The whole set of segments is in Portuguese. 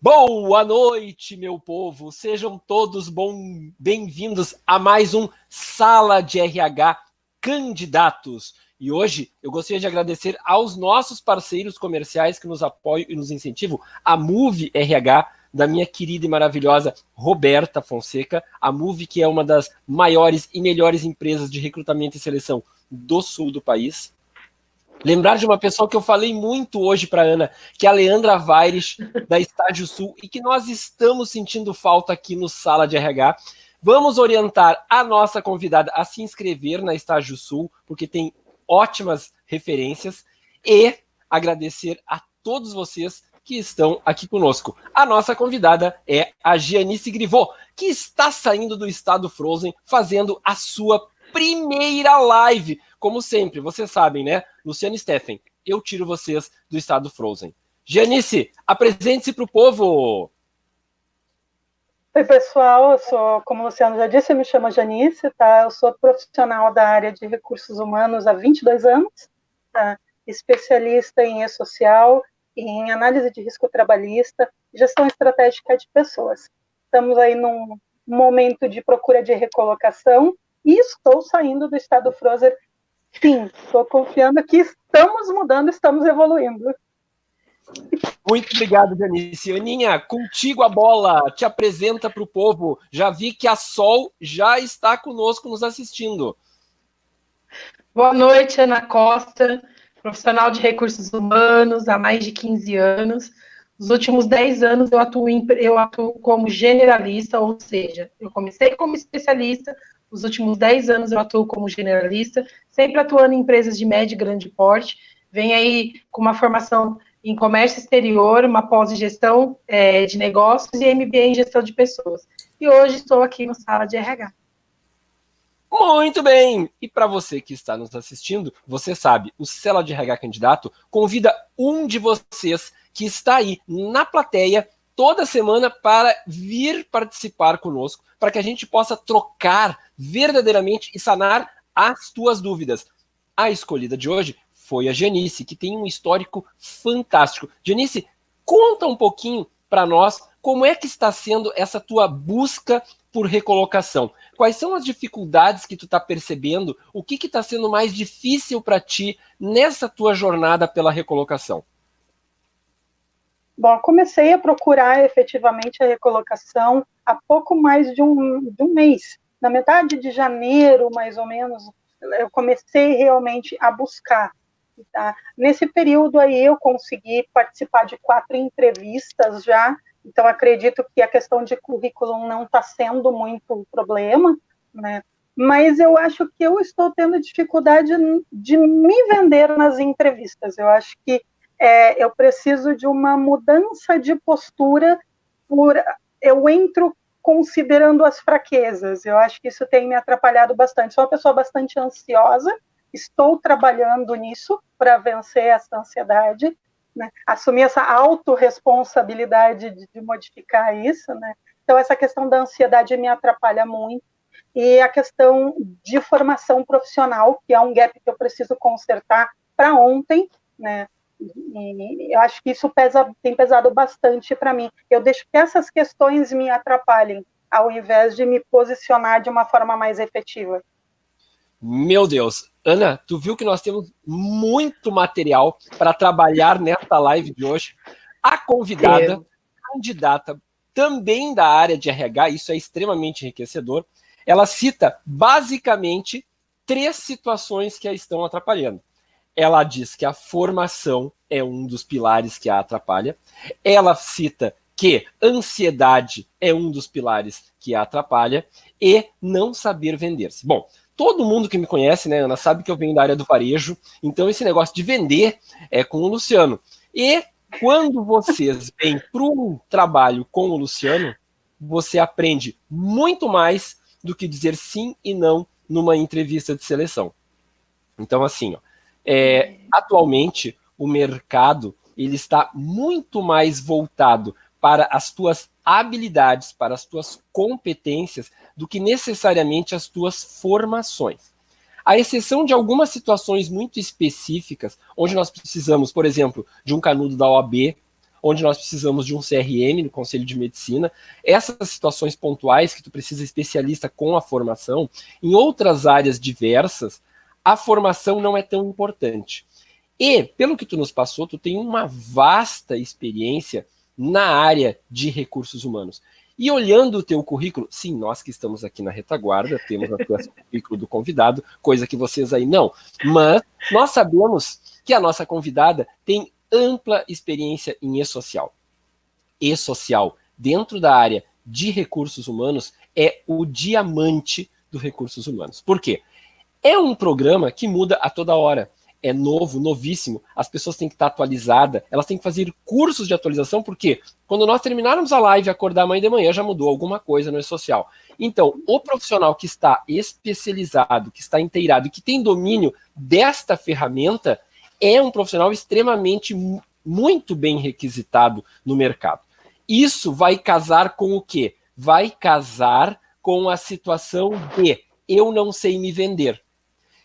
Boa noite, meu povo. Sejam todos bem-vindos a mais um Sala de RH Candidatos. E hoje eu gostaria de agradecer aos nossos parceiros comerciais que nos apoiam e nos incentivam, a Move RH, da minha querida e maravilhosa Roberta Fonseca, a Move, que é uma das maiores e melhores empresas de recrutamento e seleção do sul do país. Lembrar de uma pessoa que eu falei muito hoje para a Ana, que é a Leandra Vaires, da Estágio Sul, e que nós estamos sentindo falta aqui no Sala de RH. Vamos orientar a nossa convidada a se inscrever na Estágio Sul, porque tem ótimas referências, e agradecer a todos vocês que estão aqui conosco. A nossa convidada é a Gianice Grivô, que está saindo do estado Frozen, fazendo a sua primeira live. Como sempre, vocês sabem, né? Luciano Steffen, eu tiro vocês do estado Frozen. Gianice, apresente-se para o povo! Oi, pessoal, eu sou, como o Luciano já disse, eu me chamo Gianice, tá? Eu sou profissional da área de recursos humanos há 22 anos, tá? Especialista em e-social, em análise de risco trabalhista, gestão estratégica de pessoas. Estamos aí num momento de procura de recolocação e estou saindo do estado Frozen. Sim, estou confiando que estamos mudando, estamos evoluindo. Muito obrigado, Janice. Aninha, contigo a bola, te apresenta para o povo. Já vi que a Sol já está conosco nos assistindo. Boa noite, Ana Costa, profissional de recursos humanos há mais de 15 anos. Nos últimos 10 anos eu atuo como generalista, ou seja, eu comecei como especialista, nos últimos 10 anos eu atuo como generalista, sempre atuando em empresas de médio e grande porte, venho aí com uma formação em comércio exterior, uma pós em gestão de negócios e MBA em gestão de pessoas. E hoje estou aqui no Sala de RH. Muito bem! E para você que está nos assistindo, você sabe, o Sala de RH Candidato convida um de vocês que está aí na plateia toda semana para vir participar conosco, para que a gente possa trocar verdadeiramente e sanar as tuas dúvidas. A escolhida de hoje foi a Gianice, que tem um histórico fantástico. Gianice, conta um pouquinho para nós como é que está sendo essa tua busca por recolocação. Quais são as dificuldades que tu está percebendo? O que está sendo mais difícil para ti nessa tua jornada pela recolocação? Bom, comecei a procurar efetivamente a recolocação há pouco mais de um mês. Na metade de janeiro, mais ou menos, eu comecei realmente a buscar. Tá? Nesse período aí eu consegui participar de 4 entrevistas já, então acredito que a questão de currículo não está sendo muito problema, né? Mas eu acho que eu estou tendo dificuldade de me vender nas entrevistas. Eu acho que eu preciso de uma mudança de postura, eu entro considerando as fraquezas. Eu acho que isso tem me atrapalhado bastante. Sou uma pessoa bastante ansiosa, estou trabalhando nisso para vencer essa ansiedade, né? Assumir essa autorresponsabilidade de modificar isso, né? Então, essa questão da ansiedade me atrapalha muito. E a questão de formação profissional, que é um gap que eu preciso consertar para ontem, né? E eu acho que isso tem pesado bastante para mim. Eu deixo que essas questões me atrapalhem, ao invés de me posicionar de uma forma mais efetiva. Meu Deus. Ana, tu viu que nós temos muito material para trabalhar nesta live de hoje. A convidada, candidata, também da área de RH, isso é extremamente enriquecedor, ela cita basicamente 3 situações que a estão atrapalhando. Ela diz que a formação é um dos pilares que a atrapalha. Ela cita que ansiedade é um dos pilares que a atrapalha e não saber vender-se. Bom, todo mundo que me conhece, né, Ana, sabe que eu venho da área do varejo, então esse negócio de vender é com o Luciano. E quando vocês vêm para um trabalho com o Luciano, você aprende muito mais do que dizer sim e não numa entrevista de seleção. Então, assim, ó, atualmente o mercado ele está muito mais voltado para as tuas habilidades, para as tuas competências, do que necessariamente as tuas formações. À exceção de algumas situações muito específicas, onde nós precisamos, por exemplo, de um canudo da OAB, onde nós precisamos de um CRM no Conselho de Medicina, essas situações pontuais que tu precisa de especialista com a formação, em outras áreas diversas, a formação não é tão importante. E, pelo que tu nos passou, tu tem uma vasta experiência na área de recursos humanos. E olhando o teu currículo, sim, nós que estamos aqui na retaguarda, temos o currículo do convidado, coisa que vocês aí não, mas nós sabemos que a nossa convidada tem ampla experiência em e-social. E-social, dentro da área de recursos humanos, é o diamante dos recursos humanos. Por quê? É um programa que muda a toda hora. É novo, novíssimo, as pessoas têm que estar atualizadas, elas têm que fazer cursos de atualização, porque quando nós terminarmos a live e acordar amanhã de manhã, já mudou alguma coisa no e-social. Então, o profissional que está especializado, que está inteirado, que tem domínio desta ferramenta, é um profissional extremamente, muito bem requisitado no mercado. Isso vai casar com o quê? Vai casar com a situação de eu não sei me vender.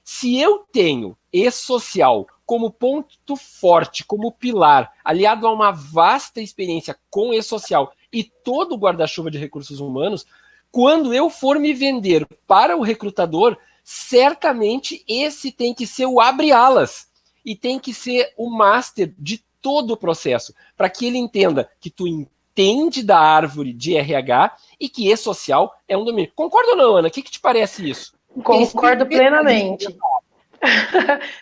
Se eu tenho e-social como ponto forte, como pilar, aliado a uma vasta experiência com e-social e todo o guarda-chuva de recursos humanos, quando eu for me vender para o recrutador, certamente esse tem que ser o abre-alas e tem que ser o master de todo o processo, para que ele entenda que tu entende da árvore de RH e que e-social é um domínio. Concorda ou não, Ana? O que te parece isso? Concordo plenamente.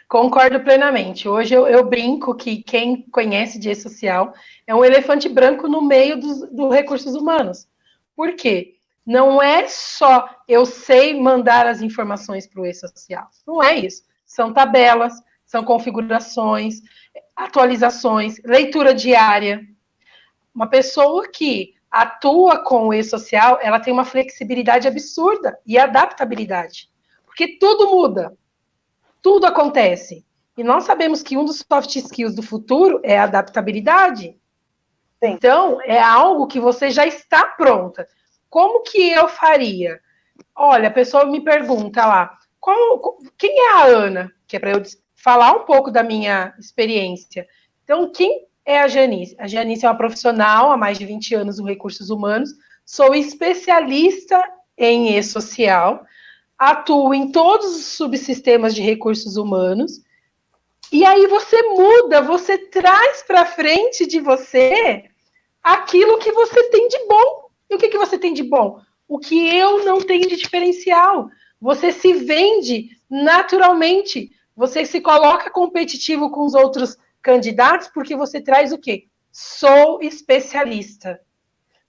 Concordo plenamente. Hoje eu brinco que quem conhece de e-social é um elefante branco no meio dos recursos humanos. Por quê? Não é só eu sei mandar as informações para o e-social. Não é isso. São tabelas, são configurações, atualizações, leitura diária. Uma pessoa que atua com o e-social, ela tem uma flexibilidade absurda e adaptabilidade. Porque tudo muda. Tudo acontece. E nós sabemos que um dos soft skills do futuro é a adaptabilidade. Sim. Então, é algo que você já está pronta. Como que eu faria? Olha, a pessoa me pergunta lá, quem é a Ana? Que é para eu falar um pouco da minha experiência. Então, quem é a Janice? A Janice é uma profissional há mais de 20 anos no recursos humanos, sou especialista em e-social, atuo em todos os subsistemas de recursos humanos, e aí você muda, você traz para frente de você aquilo que você tem de bom. E o que você tem de bom? O que eu não tenho de diferencial. Você se vende naturalmente, você se coloca competitivo com os outros candidatos, porque você traz o quê? Sou especialista.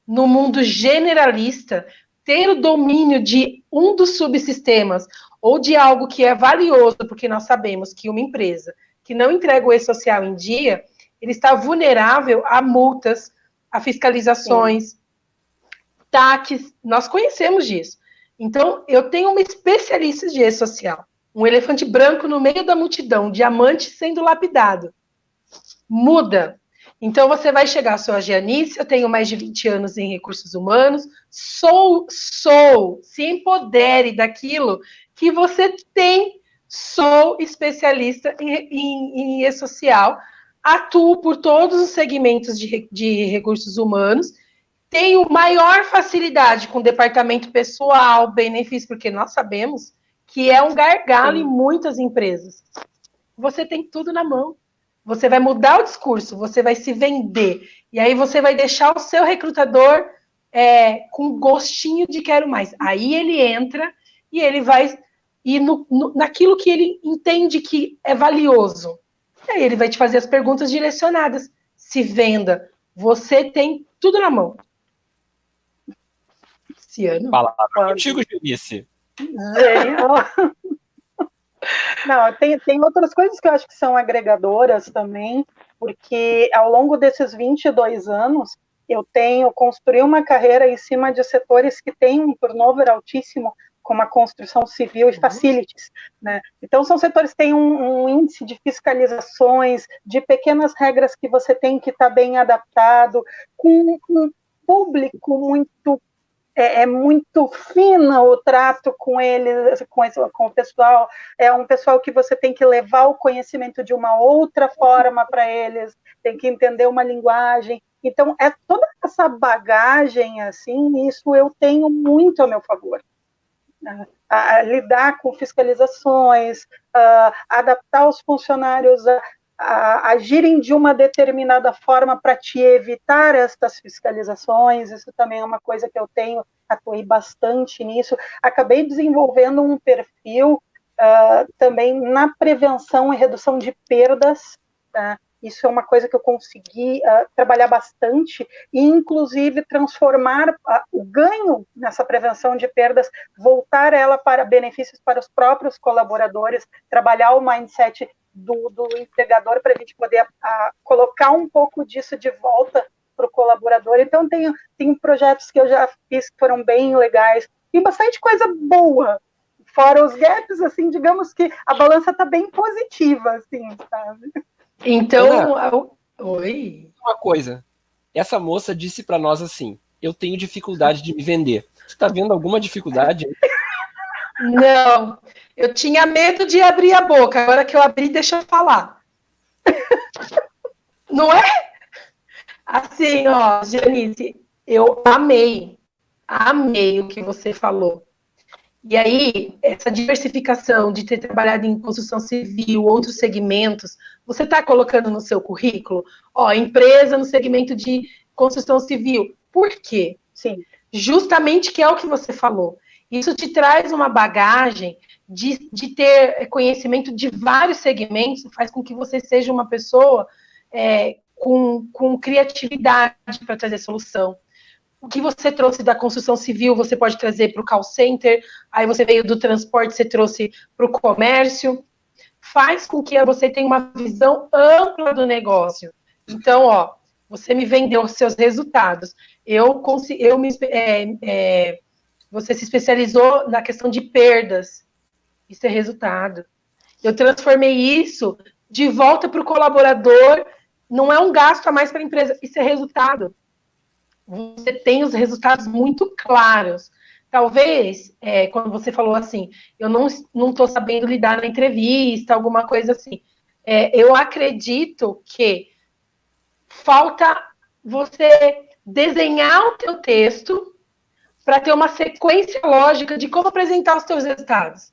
No mundo generalista, ter o domínio de um dos subsistemas ou de algo que é valioso, porque nós sabemos que uma empresa que não entrega o e-social em dia, ele está vulnerável a multas, a fiscalizações, TACs, nós conhecemos disso. Então, eu tenho uma especialista de e-social, um elefante branco no meio da multidão, um diamante sendo lapidado. Muda. Então, você vai chegar, sou a Janice, eu tenho mais de 20 anos em recursos humanos, se empodere daquilo que você tem, sou especialista em e-social, atuo por todos os segmentos de recursos humanos, tenho maior facilidade com o departamento pessoal, benefício, porque nós sabemos que é um gargalo em muitas empresas. Você tem tudo na mão. Você vai mudar o discurso, você vai se vender. E aí você vai deixar o seu recrutador com gostinho de quero mais. Aí ele entra e ele vai ir naquilo que ele entende que é valioso. E aí ele vai te fazer as perguntas direcionadas. Se venda. Você tem tudo na mão. Ciano. Palavra contigo, Janice. Não, tem outras coisas que eu acho que são agregadoras também, porque ao longo desses 22 anos, eu construí uma carreira em cima de setores que têm um turnover altíssimo, como a construção civil e facilities, né? Então, são setores que têm um índice de fiscalizações, de pequenas regras que você tem que estar bem adaptado, com um público muito é muito fino o trato com eles, com o pessoal. É um pessoal que você tem que levar o conhecimento de uma outra forma para eles, tem que entender uma linguagem. Então, é toda essa bagagem, assim, isso eu tenho muito a meu favor. A lidar com fiscalizações, adaptar os funcionários a agirem de uma determinada forma para te evitar estas fiscalizações. Isso também é uma coisa que eu tenho, atuei bastante nisso. Acabei desenvolvendo um perfil também na prevenção e redução de perdas, tá? Isso é uma coisa que eu consegui trabalhar bastante e, inclusive, transformar o ganho nessa prevenção de perdas, voltar ela para benefícios para os próprios colaboradores, trabalhar o mindset do empregador para a gente poder colocar um pouco disso de volta para o colaborador. Então, tenho projetos que eu já fiz que foram bem legais. Tem bastante coisa boa. Fora os gaps, assim, digamos que a balança está bem positiva, assim, sabe? Então, Ana, oi. uma coisa. Essa moça disse para nós assim: eu tenho dificuldade de me vender. Você está vendo alguma dificuldade? Não, eu tinha medo de abrir a boca. Agora que eu abri, deixa eu falar. Não é? Assim, ó, Janice, eu amei o que você falou. E aí, essa diversificação de ter trabalhado em construção civil, outros segmentos, você está colocando no seu currículo? Ó, empresa no segmento de construção civil. Por quê? Sim. Justamente que é o que você falou. Isso te traz uma bagagem de ter conhecimento de vários segmentos, faz com que você seja uma pessoa com criatividade para trazer solução. O que você trouxe da construção civil, você pode trazer para o call center, aí você veio do transporte, você trouxe para o comércio, faz com que você tenha uma visão ampla do negócio. Então, ó, você me vendeu os seus resultados. Você se especializou na questão de perdas. Isso é resultado. Eu transformei isso de volta para o colaborador, não é um gasto a mais para a empresa, isso é resultado. Você tem os resultados muito claros. Talvez, quando você falou assim, eu não estou sabendo lidar na entrevista, alguma coisa assim. Eu acredito que falta você desenhar o teu texto para ter uma sequência lógica de como apresentar os teus resultados.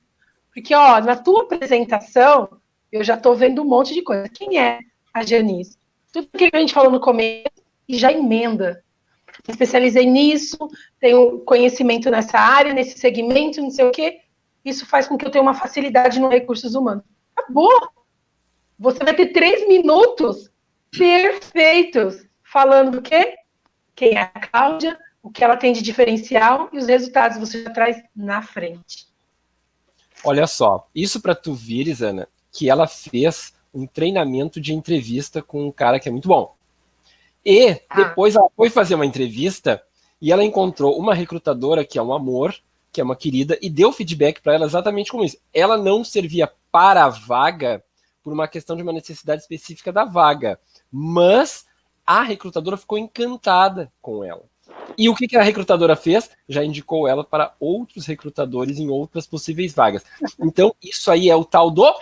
Porque, ó, na tua apresentação, eu já estou vendo um monte de coisa. Quem é a Janice? Tudo que a gente falou no começo e já emenda. Me especializei nisso, tenho conhecimento nessa área, nesse segmento, não sei o quê. Isso faz com que eu tenha uma facilidade nos recursos humanos. Acabou! Você vai ter 3 minutos perfeitos falando do quê? Quem é a Cláudia, o que ela tem de diferencial e os resultados você já traz na frente. Olha só, isso para tu vires, Ana, que ela fez um treinamento de entrevista com um cara que é muito bom. E depois ela foi fazer uma entrevista e ela encontrou uma recrutadora que é um amor, que é uma querida, e deu feedback para ela exatamente como isso. Ela não servia para a vaga por uma questão de uma necessidade específica da vaga, mas a recrutadora ficou encantada com ela. E o que a recrutadora fez? Já indicou ela para outros recrutadores em outras possíveis vagas. Então, isso aí é o tal do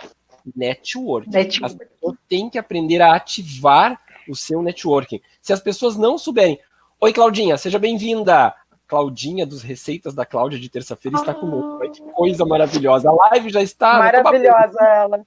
network. As pessoas têm que aprender a ativar o seu networking. Se as pessoas não souberem... Oi, Claudinha, seja bem-vinda. Claudinha dos Receitas da Cláudia de terça-feira está conosco. Que coisa maravilhosa. A live já está... Maravilhosa ela.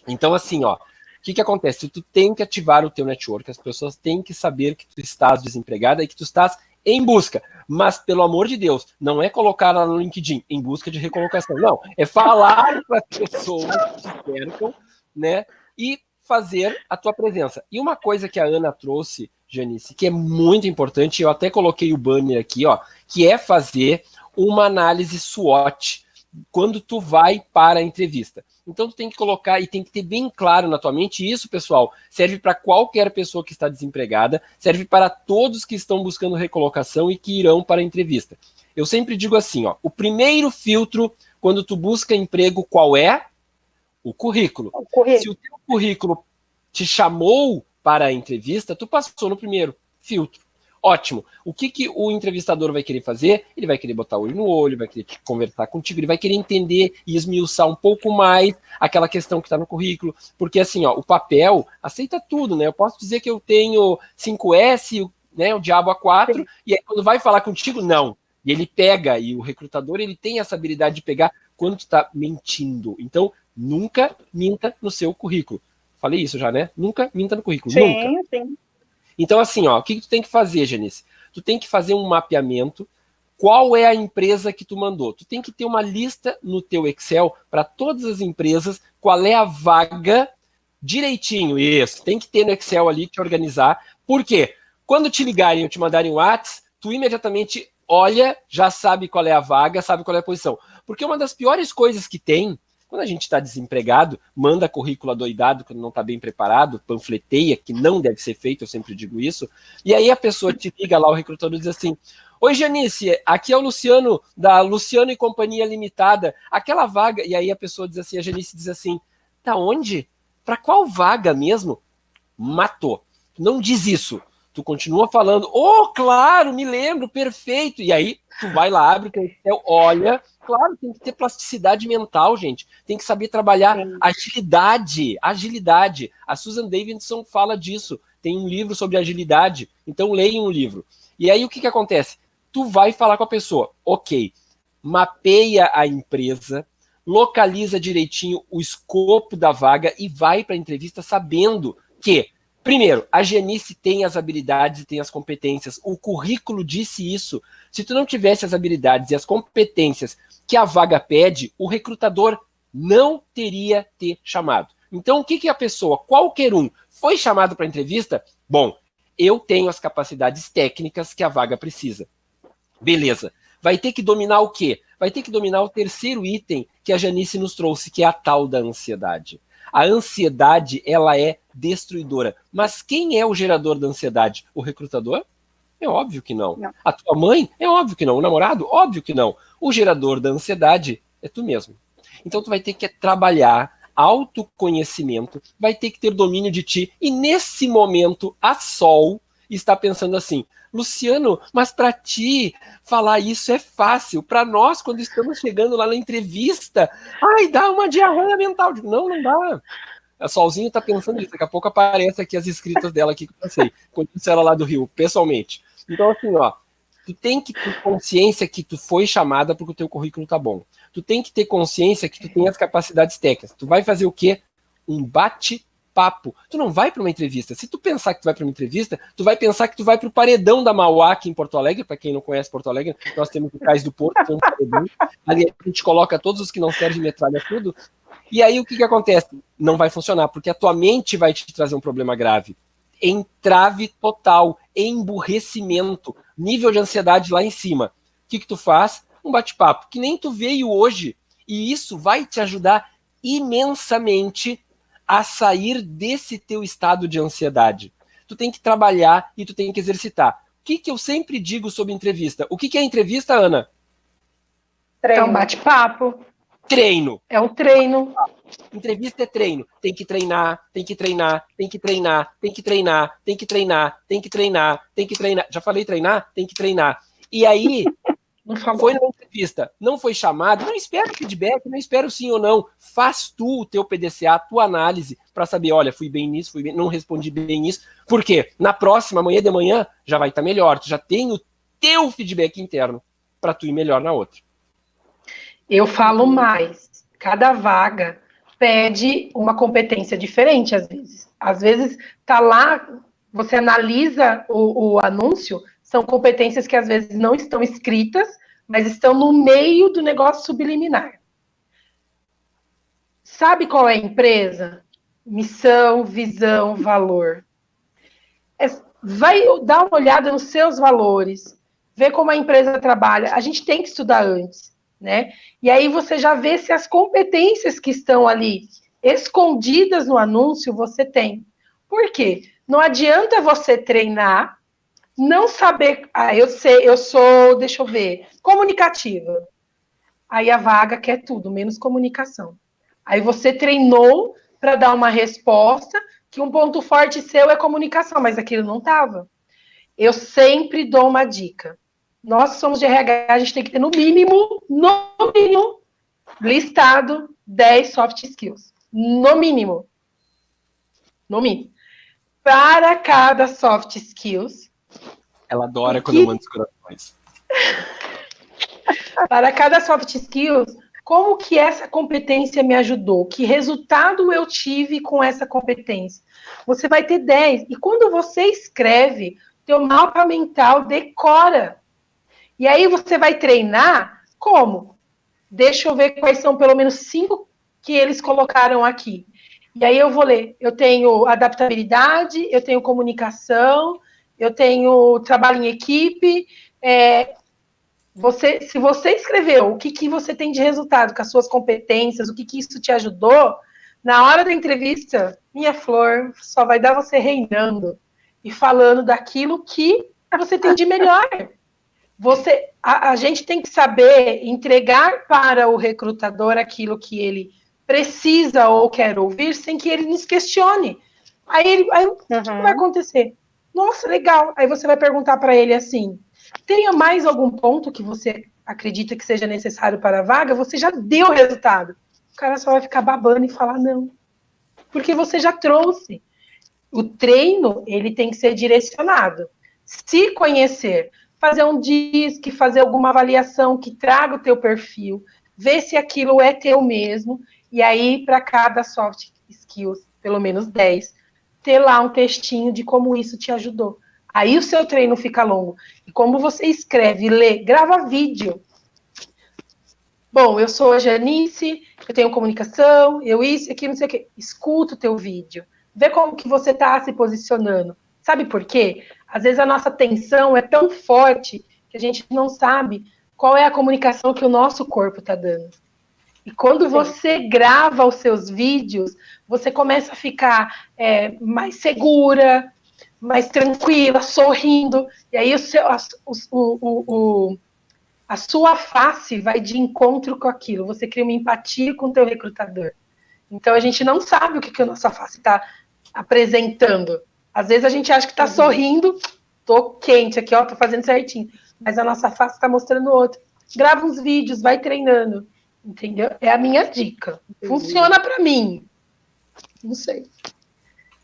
Então, assim, ó, o que acontece? Tu tem que ativar o teu network, as pessoas têm que saber que tu estás desempregada e que tu estás em busca. Mas, pelo amor de Deus, não é colocar lá no LinkedIn em busca de recolocação. Não, é falar para as pessoas que te cercam, né? E fazer a tua presença. E uma coisa que a Ana trouxe, Janice, que é muito importante, eu até coloquei o banner aqui, ó, que é fazer uma análise SWOT quando tu vai para a entrevista. Então tu tem que colocar e tem que ter bem claro na tua mente, e isso, pessoal, serve para qualquer pessoa que está desempregada, serve para todos que estão buscando recolocação e que irão para a entrevista. Eu sempre digo assim, ó, o primeiro filtro quando tu busca emprego, qual é? O currículo. Se o teu currículo te chamou para a entrevista, tu passou no primeiro filtro. Ótimo. O que o entrevistador vai querer fazer? Ele vai querer botar olho no olho, vai querer conversar contigo, ele vai querer entender e esmiuçar um pouco mais aquela questão que está no currículo, porque assim, ó, o papel aceita tudo, né? Eu posso dizer que eu tenho 5S, né, o diabo A4, sim, e aí quando vai falar contigo, não. E ele pega, e o recrutador, ele tem essa habilidade de pegar quando tu tá mentindo. Então, nunca minta no seu currículo. Falei isso já, né? Nunca minta no currículo, sim, nunca. Sim. Então, assim, ó, o que tu tem que fazer, Janice? Tu tem que fazer um mapeamento. Qual é a empresa que tu mandou? Tu tem que ter uma lista no teu Excel para todas as empresas, qual é a vaga direitinho. Isso, tem que ter no Excel ali, te organizar. Por quê? Quando te ligarem ou te mandarem o WhatsApp, tu imediatamente olha, já sabe qual é a vaga, sabe qual é a posição. Porque uma das piores coisas que tem, quando a gente está desempregado, manda currículo adoidado quando não está bem preparado, panfleteia, que não deve ser feito, eu sempre digo isso, e aí a pessoa te liga lá, o recrutador diz assim, oi Janice, aqui é o Luciano, da Luciano e Companhia Limitada, aquela vaga, e aí a pessoa diz assim, a Janice diz assim, tá onde? Para qual vaga mesmo? Matou. Não diz isso. Tu continua falando, claro, me lembro, perfeito. E aí, tu vai lá, abre o teu Excel, olha. Claro, tem que ter plasticidade mental, gente. Tem que saber trabalhar agilidade. A Susan Davidson fala disso. Tem um livro sobre agilidade. Então, leia um livro. E aí, o que acontece? Tu vai falar com a pessoa. Ok, mapeia a empresa, localiza direitinho o escopo da vaga e vai para a entrevista sabendo que, primeiro, a Janice tem as habilidades e tem as competências. O currículo disse isso. Se tu não tivesse as habilidades e as competências que a vaga pede, o recrutador não teria te chamado. Então, o que a pessoa, qualquer um, foi chamado para a entrevista? Bom, eu tenho as capacidades técnicas que a vaga precisa. Beleza. Vai ter que dominar o quê? Vai ter que dominar o terceiro item que a Janice nos trouxe, que é a tal da ansiedade. A ansiedade, ela é destruidora. Mas quem é o gerador da ansiedade? O recrutador? É óbvio que não. A tua mãe? É óbvio que não. O namorado? Óbvio que não. O gerador da ansiedade é tu mesmo. Então tu vai ter que trabalhar autoconhecimento, vai ter que ter domínio de ti. E nesse momento, a Sol está pensando assim, Luciano, mas para ti falar isso é fácil. Para nós, quando estamos chegando lá na entrevista, dá uma diarreia mental. Digo, não dá. A Solzinho está pensando isso. Daqui a pouco aparece aqui as escritas dela aqui que eu passei. Conheço ela lá do Rio, pessoalmente. Então, assim, ó, tu tem que ter consciência que tu foi chamada porque o teu currículo tá bom. Tu tem que ter consciência que tu tem as capacidades técnicas. Tu vai fazer o quê? Um bate-papo. Tu não vai para uma entrevista. Se tu pensar que tu vai para uma entrevista, tu vai pensar que tu vai para o paredão da Mauá aqui em Porto Alegre. Para quem não conhece Porto Alegre, nós temos o Cais do Porto, tem um paredão. Ali a gente coloca todos os que não servem, metralha tudo. E aí o que acontece? Não vai funcionar, porque a tua mente vai te trazer um problema grave. Entrave total, emburrecimento, nível de ansiedade lá em cima. O que tu faz? Um bate-papo, que nem tu veio hoje, e isso vai te ajudar imensamente a sair desse teu estado de ansiedade. Tu tem que trabalhar e tu tem que exercitar. O que eu sempre digo sobre entrevista? O que é entrevista, Ana? É um bate-papo. Treino. É um treino. Entrevista é treino. Tem que treinar, tem que treinar, tem que treinar, tem que treinar, tem que treinar, tem que treinar, tem que treinar. Já falei treinar? Tem que treinar. E aí, foi numa entrevista, não foi chamado, não espera feedback, não espera o sim ou não. Faz tu o teu PDCA, a tua análise, para saber, olha, fui bem nisso, fui bem, não respondi bem nisso. Por quê? Na próxima, amanhã de manhã, já vai estar melhor. Tu já tem o teu feedback interno para tu ir melhor na outra. Eu falo mais. Cada vaga pede uma competência diferente, às vezes. Às vezes, tá lá, você analisa o anúncio, são competências que às vezes não estão escritas, mas estão no meio do negócio subliminar. Sabe qual é a empresa? Missão, visão, valor. Vai dar uma olhada nos seus valores, ver como a empresa trabalha. A gente tem que estudar antes, né? E aí você já vê se as competências que estão ali escondidas no anúncio você tem. Por quê? Não adianta você treinar, não saber... eu sou, deixa eu ver, comunicativa. Aí a vaga quer tudo, menos comunicação. Aí você treinou para dar uma resposta que um ponto forte seu é comunicação, mas aquilo não estava. eu sempre dou uma dica. Nós somos de RH, a gente tem que ter no mínimo, listado 10 soft skills. No mínimo. No mínimo. Para cada soft skills. Ela adora quando eu mando os corações. Para cada soft skills, como que essa competência me ajudou? Que resultado eu tive com essa competência? Você vai ter 10. E quando você escreve, teu mapa mental decora. E aí você vai treinar como? Deixa eu ver quais são pelo menos 5 que eles colocaram aqui. E aí eu vou ler. Eu tenho adaptabilidade, eu tenho comunicação, eu tenho trabalho em equipe. Se você escreveu o que você tem de resultado com as suas competências, o que isso te ajudou, na hora da entrevista, minha flor, só vai dar você reinando e falando daquilo que você tem de melhor. A gente tem que saber entregar para o recrutador aquilo que ele precisa ou quer ouvir sem que ele nos questione. Aí o que vai acontecer? Nossa, legal. Aí você vai perguntar para ele assim, tenha mais algum ponto que você acredita que seja necessário para a vaga? Você já deu o resultado. O cara só vai ficar babando e falar não. Porque você já trouxe. O treino, ele tem que ser direcionado. Se conhecer, fazer um DISC, fazer alguma avaliação que traga o teu perfil, ver se aquilo é teu mesmo, e aí, para cada soft skills, pelo menos 10, ter lá um textinho de como isso te ajudou. Aí o seu treino fica longo. E como você escreve, lê, grava vídeo. Bom, eu sou a Janice, eu tenho comunicação, eu isso, aqui, não sei o quê. Escuta o teu vídeo. Vê como que você está se posicionando. Sabe por quê? Às vezes a nossa tensão é tão forte que a gente não sabe qual é a comunicação que o nosso corpo está dando. E quando você grava os seus vídeos, você começa a ficar mais segura, mais tranquila, sorrindo. E aí a sua face vai de encontro com aquilo. Você cria uma empatia com o teu recrutador. Então a gente não sabe o que a nossa face está apresentando. Às vezes a gente acha que está sorrindo, tô quente aqui, ó, tô fazendo certinho. Mas a nossa face está mostrando outro. Grava uns vídeos, vai treinando. Entendeu? É a minha dica. Funciona para mim. Não sei.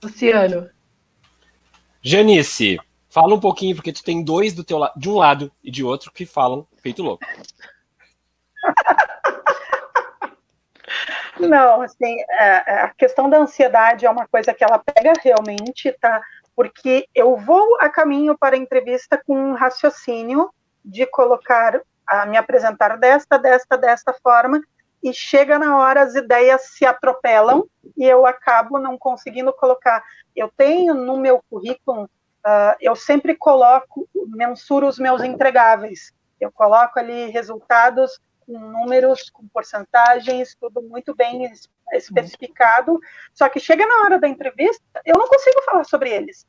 Luciano. Janice, fala um pouquinho, porque tu tem dois do teu de um lado e de outro que falam feito louco. Não, assim, a questão da ansiedade é uma coisa que ela pega realmente, tá? Porque eu vou a caminho para a entrevista com um raciocínio de colocar, me apresentar desta forma, e chega na hora, as ideias se atropelam e eu acabo não conseguindo colocar. Eu tenho no meu currículo, eu sempre mensuro os meus entregáveis. Eu coloco ali resultados com números, com porcentagens, tudo muito bem especificado, só que chega na hora da entrevista, eu não consigo falar sobre eles.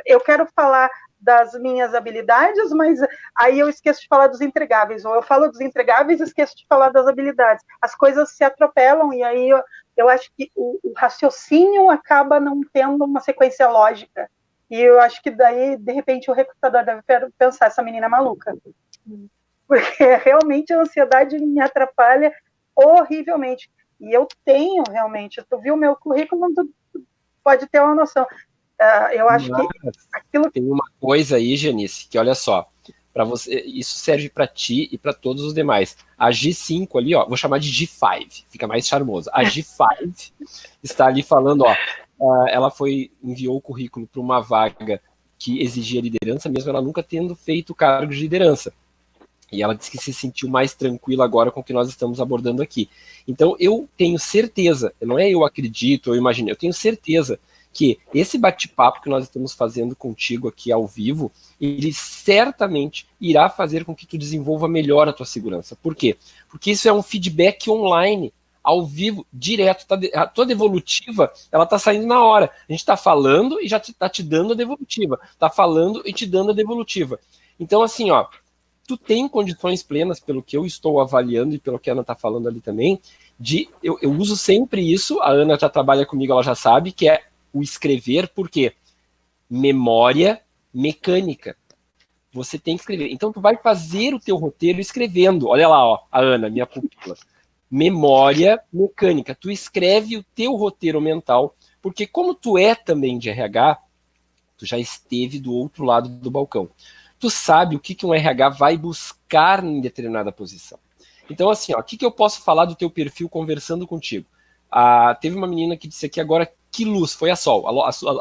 Eu quero falar das minhas habilidades, mas aí eu esqueço de falar dos entregáveis, ou eu falo dos entregáveis e esqueço de falar das habilidades. As coisas se atropelam, e aí eu acho que o raciocínio acaba não tendo uma sequência lógica. E eu acho que daí, de repente, o recrutador deve pensar, essa menina é maluca. Porque realmente a ansiedade me atrapalha horrivelmente. E eu tenho realmente, tu viu o meu currículo, tu pode ter uma noção. Eu acho que aquilo... Tem uma coisa aí, Janice, que olha só, para você, isso serve para ti e para todos os demais. A G5 ali, ó, vou chamar de G5, fica mais charmoso. A G5 está ali falando, ó, ela enviou o currículo para uma vaga que exigia liderança, mesmo ela nunca tendo feito cargo de liderança. E ela disse que se sentiu mais tranquila agora com o que nós estamos abordando aqui. Então, eu tenho certeza, não é eu acredito, eu imagino, eu tenho certeza que esse bate-papo que nós estamos fazendo contigo aqui ao vivo, ele certamente irá fazer com que tu desenvolva melhor a tua segurança. Por quê? Porque isso é um feedback online, ao vivo, direto. A tua devolutiva, ela está saindo na hora. A gente está falando e já está te dando a devolutiva. Está falando e te dando a devolutiva. Então, assim, ó, tu tem condições plenas, pelo que eu estou avaliando e pelo que a Ana está falando ali também, eu uso sempre isso, a Ana já trabalha comigo, ela já sabe, que é o escrever, porque memória mecânica. Você tem que escrever. Então, tu vai fazer o teu roteiro escrevendo. Olha lá, ó, a Ana, minha pupila. Memória mecânica. Tu escreve o teu roteiro mental, porque como tu é também de RH, tu já esteve do outro lado do balcão. Tu sabe o que um RH vai buscar em determinada posição. Então, assim, ó, o que eu posso falar do teu perfil conversando contigo? Teve uma menina que disse aqui agora, que luz, foi a Sol.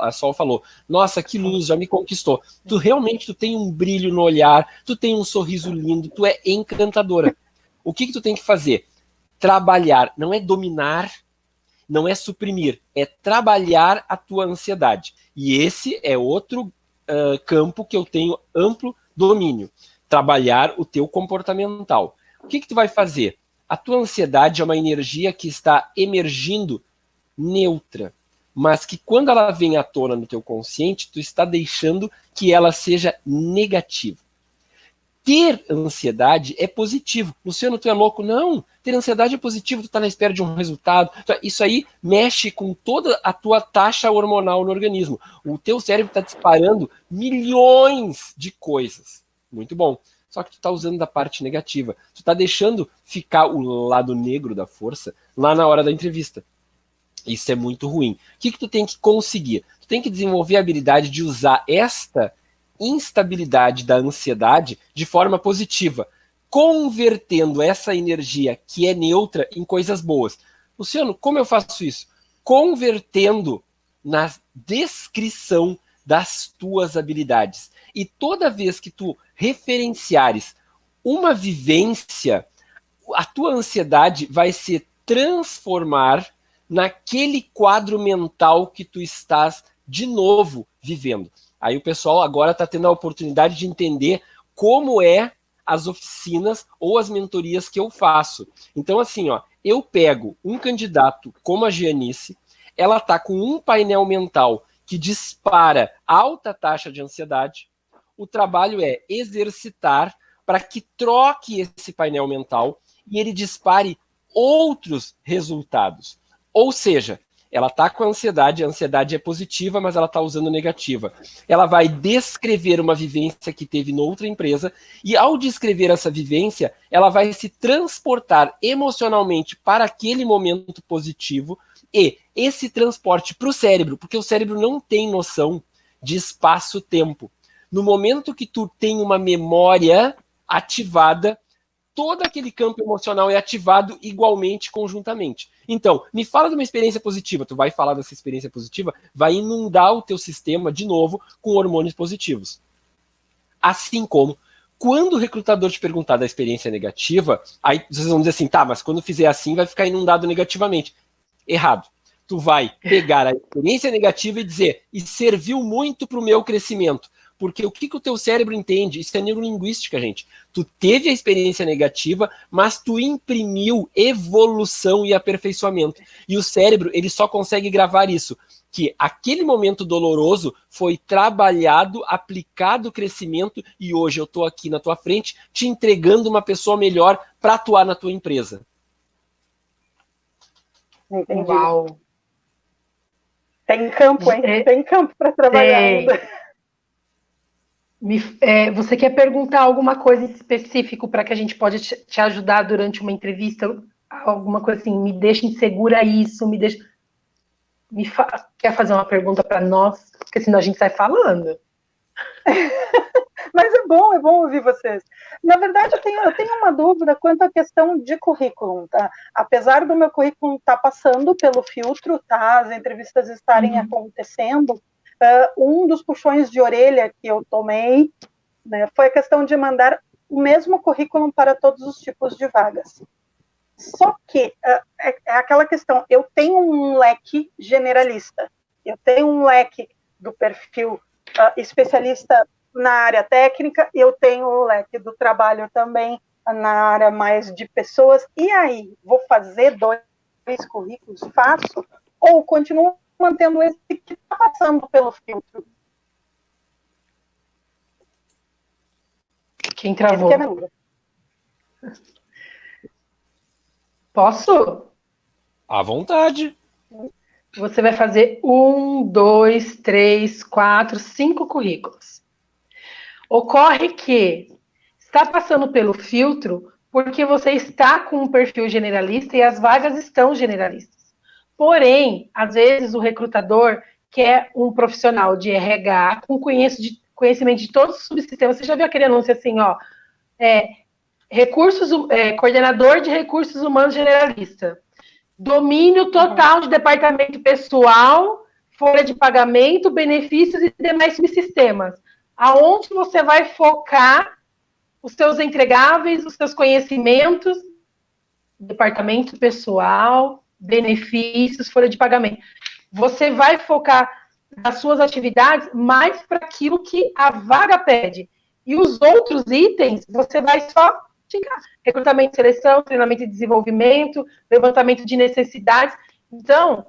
A Sol falou, nossa, que luz, já me conquistou. Tu tem um brilho no olhar, tu tem um sorriso lindo, tu é encantadora. O que tu tem que fazer? Trabalhar, não é dominar, não é suprimir, é trabalhar a tua ansiedade. E esse é outro campo que eu tenho amplo domínio. Trabalhar o teu comportamental. O que tu vai fazer? A tua ansiedade é uma energia que está emergindo neutra, mas que quando ela vem à tona no teu consciente, tu está deixando que ela seja negativa. Ter ansiedade é positivo. Luciano, tu é louco? Não. Ter ansiedade é positivo, tu está na espera de um resultado. Isso aí mexe com toda a tua taxa hormonal no organismo. O teu cérebro está disparando milhões de coisas. Muito bom. Só que tu está usando da parte negativa. Tu está deixando ficar o lado negro da força lá na hora da entrevista. Isso é muito ruim. O que tu tem que conseguir? Tu tem que desenvolver a habilidade de usar esta instabilidade da ansiedade de forma positiva, convertendo essa energia que é neutra em coisas boas. Luciano, como eu faço isso? Convertendo na descrição das tuas habilidades. E toda vez que tu referenciares uma vivência, a tua ansiedade vai se transformar naquele quadro mental que tu estás de novo vivendo. Aí o pessoal agora está tendo a oportunidade de entender como é as oficinas ou as mentorias que eu faço. Então, assim, ó, eu pego um candidato como a Gianice, ela está com um painel mental que dispara alta taxa de ansiedade. O trabalho é exercitar para que troque esse painel mental e ele dispare outros resultados. Ou seja, ela está com ansiedade, a ansiedade é positiva, mas ela está usando negativa. Ela vai descrever uma vivência que teve noutra empresa e, ao descrever essa vivência, ela vai se transportar emocionalmente para aquele momento positivo e esse transporte para o cérebro, porque o cérebro não tem noção de espaço-tempo. No momento que tu tem uma memória ativada, todo aquele campo emocional é ativado igualmente, conjuntamente. Então, me fala de uma experiência positiva. Tu vai falar dessa experiência positiva, vai inundar o teu sistema de novo com hormônios positivos. Assim como, quando o recrutador te perguntar da experiência negativa, aí vocês vão dizer assim, tá, mas quando fizer assim vai ficar inundado negativamente. Errado. Tu vai pegar a experiência negativa e dizer, e serviu muito para o meu crescimento. Porque o que o teu cérebro entende? Isso é neurolinguística, gente. Tu teve a experiência negativa, mas tu imprimiu evolução e aperfeiçoamento. E o cérebro, ele só consegue gravar isso. Que aquele momento doloroso foi trabalhado, aplicado crescimento, e hoje eu estou aqui na tua frente, te entregando uma pessoa melhor para atuar na tua empresa. Entendi. Uau! Tem campo, hein? Tem campo para trabalhar ainda. Você quer perguntar alguma coisa específica para que a gente pode te ajudar durante uma entrevista? Alguma coisa assim, me deixa insegura isso, me deixa... Quer fazer uma pergunta para nós? Porque senão a gente sai falando. Mas é bom ouvir vocês. Na verdade, eu tenho uma dúvida quanto à questão de currículo, tá? Apesar do meu currículo estar passando pelo filtro, tá? As entrevistas estarem acontecendo, um dos puxões de orelha que eu tomei, né, foi a questão de mandar o mesmo currículo para todos os tipos de vagas. Só que é aquela questão, eu tenho um leque generalista, eu tenho um leque do perfil especialista na área técnica, eu tenho o leque do trabalho também na área mais de pessoas, e aí, vou fazer 2 currículos, faço, ou continuo mantendo esse que está passando pelo filtro? Quem travou? Posso? À vontade. Você vai fazer 1, 2, 3, 4, 5 currículos. Ocorre que está passando pelo filtro porque você está com um perfil generalista e as vagas estão generalistas. Porém, às vezes o recrutador quer um profissional de RH com conhecimento de todos os subsistemas. Você já viu aquele anúncio assim, ó, coordenador de recursos humanos generalista, domínio total de departamento pessoal, folha de pagamento, benefícios e demais subsistemas. Aonde você vai focar os seus entregáveis, os seus conhecimentos, departamento pessoal, benefícios, folha de pagamento. Você vai focar as suas atividades mais para aquilo que a vaga pede. E os outros itens, você vai só chegar. Recrutamento, seleção, treinamento e desenvolvimento, levantamento de necessidades. Então,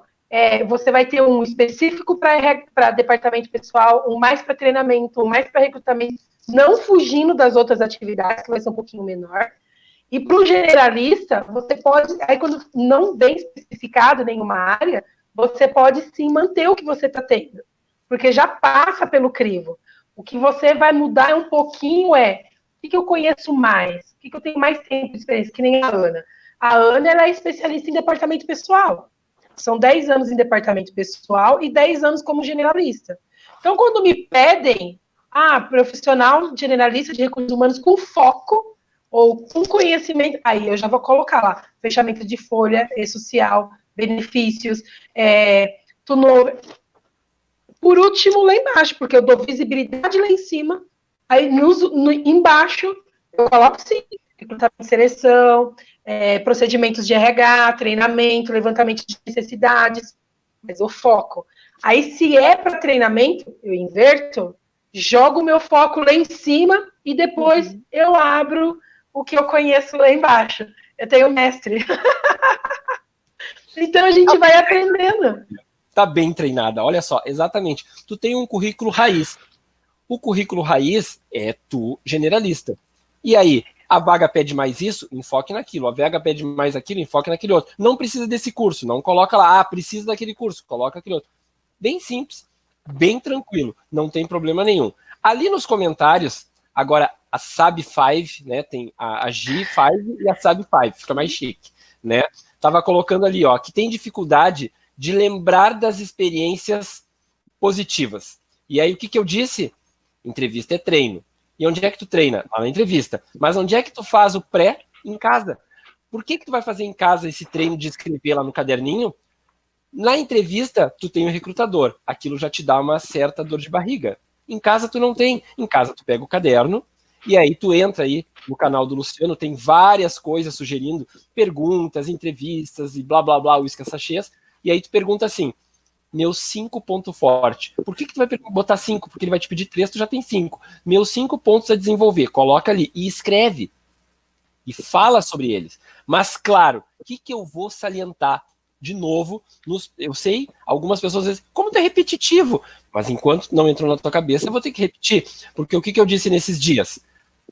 você vai ter um específico para departamento pessoal, um mais para treinamento, um mais para recrutamento, não fugindo das outras atividades, que vai ser um pouquinho menor. E para o generalista, você pode, aí quando não bem especificado nenhuma área, você pode sim manter o que você está tendo, porque já passa pelo crivo. O que você vai mudar um pouquinho o que eu conheço mais, o que eu tenho mais tempo de experiência, que nem a Ana. A Ana, ela é especialista em departamento pessoal. São 10 anos em departamento pessoal e 10 anos como generalista. Então, quando me pedem, profissional generalista de recursos humanos com foco ou com conhecimento, aí eu já vou colocar lá, fechamento de folha, social, benefícios, turnover. Por último, lá embaixo, porque eu dou visibilidade lá em cima, aí embaixo eu coloco sim, recrutamento de seleção, procedimentos de RH, treinamento, levantamento de necessidades, mas o foco. Aí, se é para treinamento, eu inverto, jogo o meu foco lá em cima e depois eu abro o que eu conheço lá embaixo. Eu tenho mestre. Então, a gente vai aprendendo. Tá bem treinada, olha só, exatamente. Tu tem um currículo raiz. O currículo raiz é tu generalista. E aí, a vaga pede mais isso, enfoque naquilo. A vaga pede mais aquilo, enfoque naquele outro. Não precisa desse curso, não coloca lá, precisa daquele curso, coloca aquele outro. Bem simples, bem tranquilo, não tem problema nenhum. Ali nos comentários, agora a SAB5, né, tem a G5 e a SAB5, fica mais chique, né? Tava colocando ali, ó, que tem dificuldade de lembrar das experiências positivas. E aí, o que eu disse? Entrevista é treino. E onde é que tu treina? Lá na entrevista. Mas onde é que tu faz o pré? Em casa. Por que tu vai fazer em casa esse treino de escrever lá no caderninho? Na entrevista, tu tem o recrutador. Aquilo já te dá uma certa dor de barriga. Em casa, tu não tem. Em casa, tu pega o caderno e aí tu entra aí no canal do Luciano, tem várias coisas sugerindo perguntas, entrevistas e blá, blá, blá, uísque sachês. E aí tu pergunta assim, meus 5 pontos fortes. Por que tu vai botar 5? Porque ele vai te pedir 3, tu já tem 5. Meus 5 pontos a desenvolver. Coloca ali e escreve. E fala sobre eles. Mas, claro, o que eu vou salientar? De novo, eu sei, algumas pessoas dizem, como tu é repetitivo? Mas enquanto não entrou na tua cabeça, eu vou ter que repetir. Porque o que eu disse nesses dias?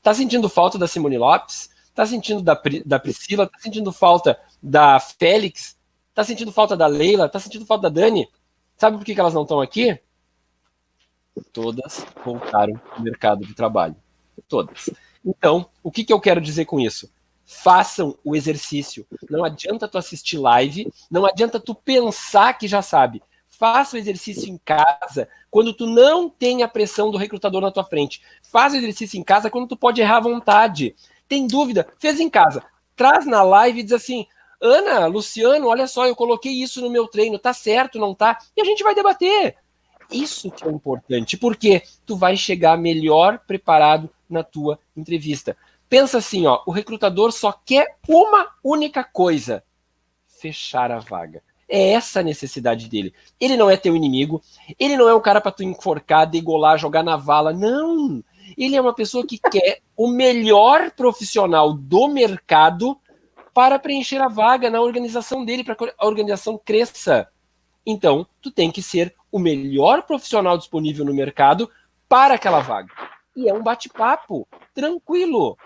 Tá sentindo falta da Simone Lopes? Tá sentindo da Priscila? Tá sentindo falta da Félix? Tá sentindo falta da Leila? Tá sentindo falta da Dani? Sabe por que elas não estão aqui? Todas voltaram ao mercado de trabalho. Todas. Então, o que eu quero dizer com isso? Façam o exercício. Não adianta tu assistir live, não adianta tu pensar que já sabe. Faça o exercício em casa quando tu não tem a pressão do recrutador na tua frente. Faz o exercício em casa quando tu pode errar à vontade. Tem dúvida? Fez em casa. Traz na live e diz assim, Ana, Luciano, olha só, eu coloquei isso no meu treino, tá certo, não tá? E a gente vai debater. Isso que é importante, porque tu vai chegar melhor preparado na tua entrevista. Pensa assim, ó, o recrutador só quer uma única coisa, fechar a vaga. É essa a necessidade dele. Ele não é teu inimigo, ele não é um cara para tu enforcar, degolar, jogar na vala, não. Ele é uma pessoa que quer o melhor profissional do mercado para preencher a vaga na organização dele, para que a organização cresça. Então, tu tem que ser o melhor profissional disponível no mercado para aquela vaga. E é um bate-papo, tranquilo.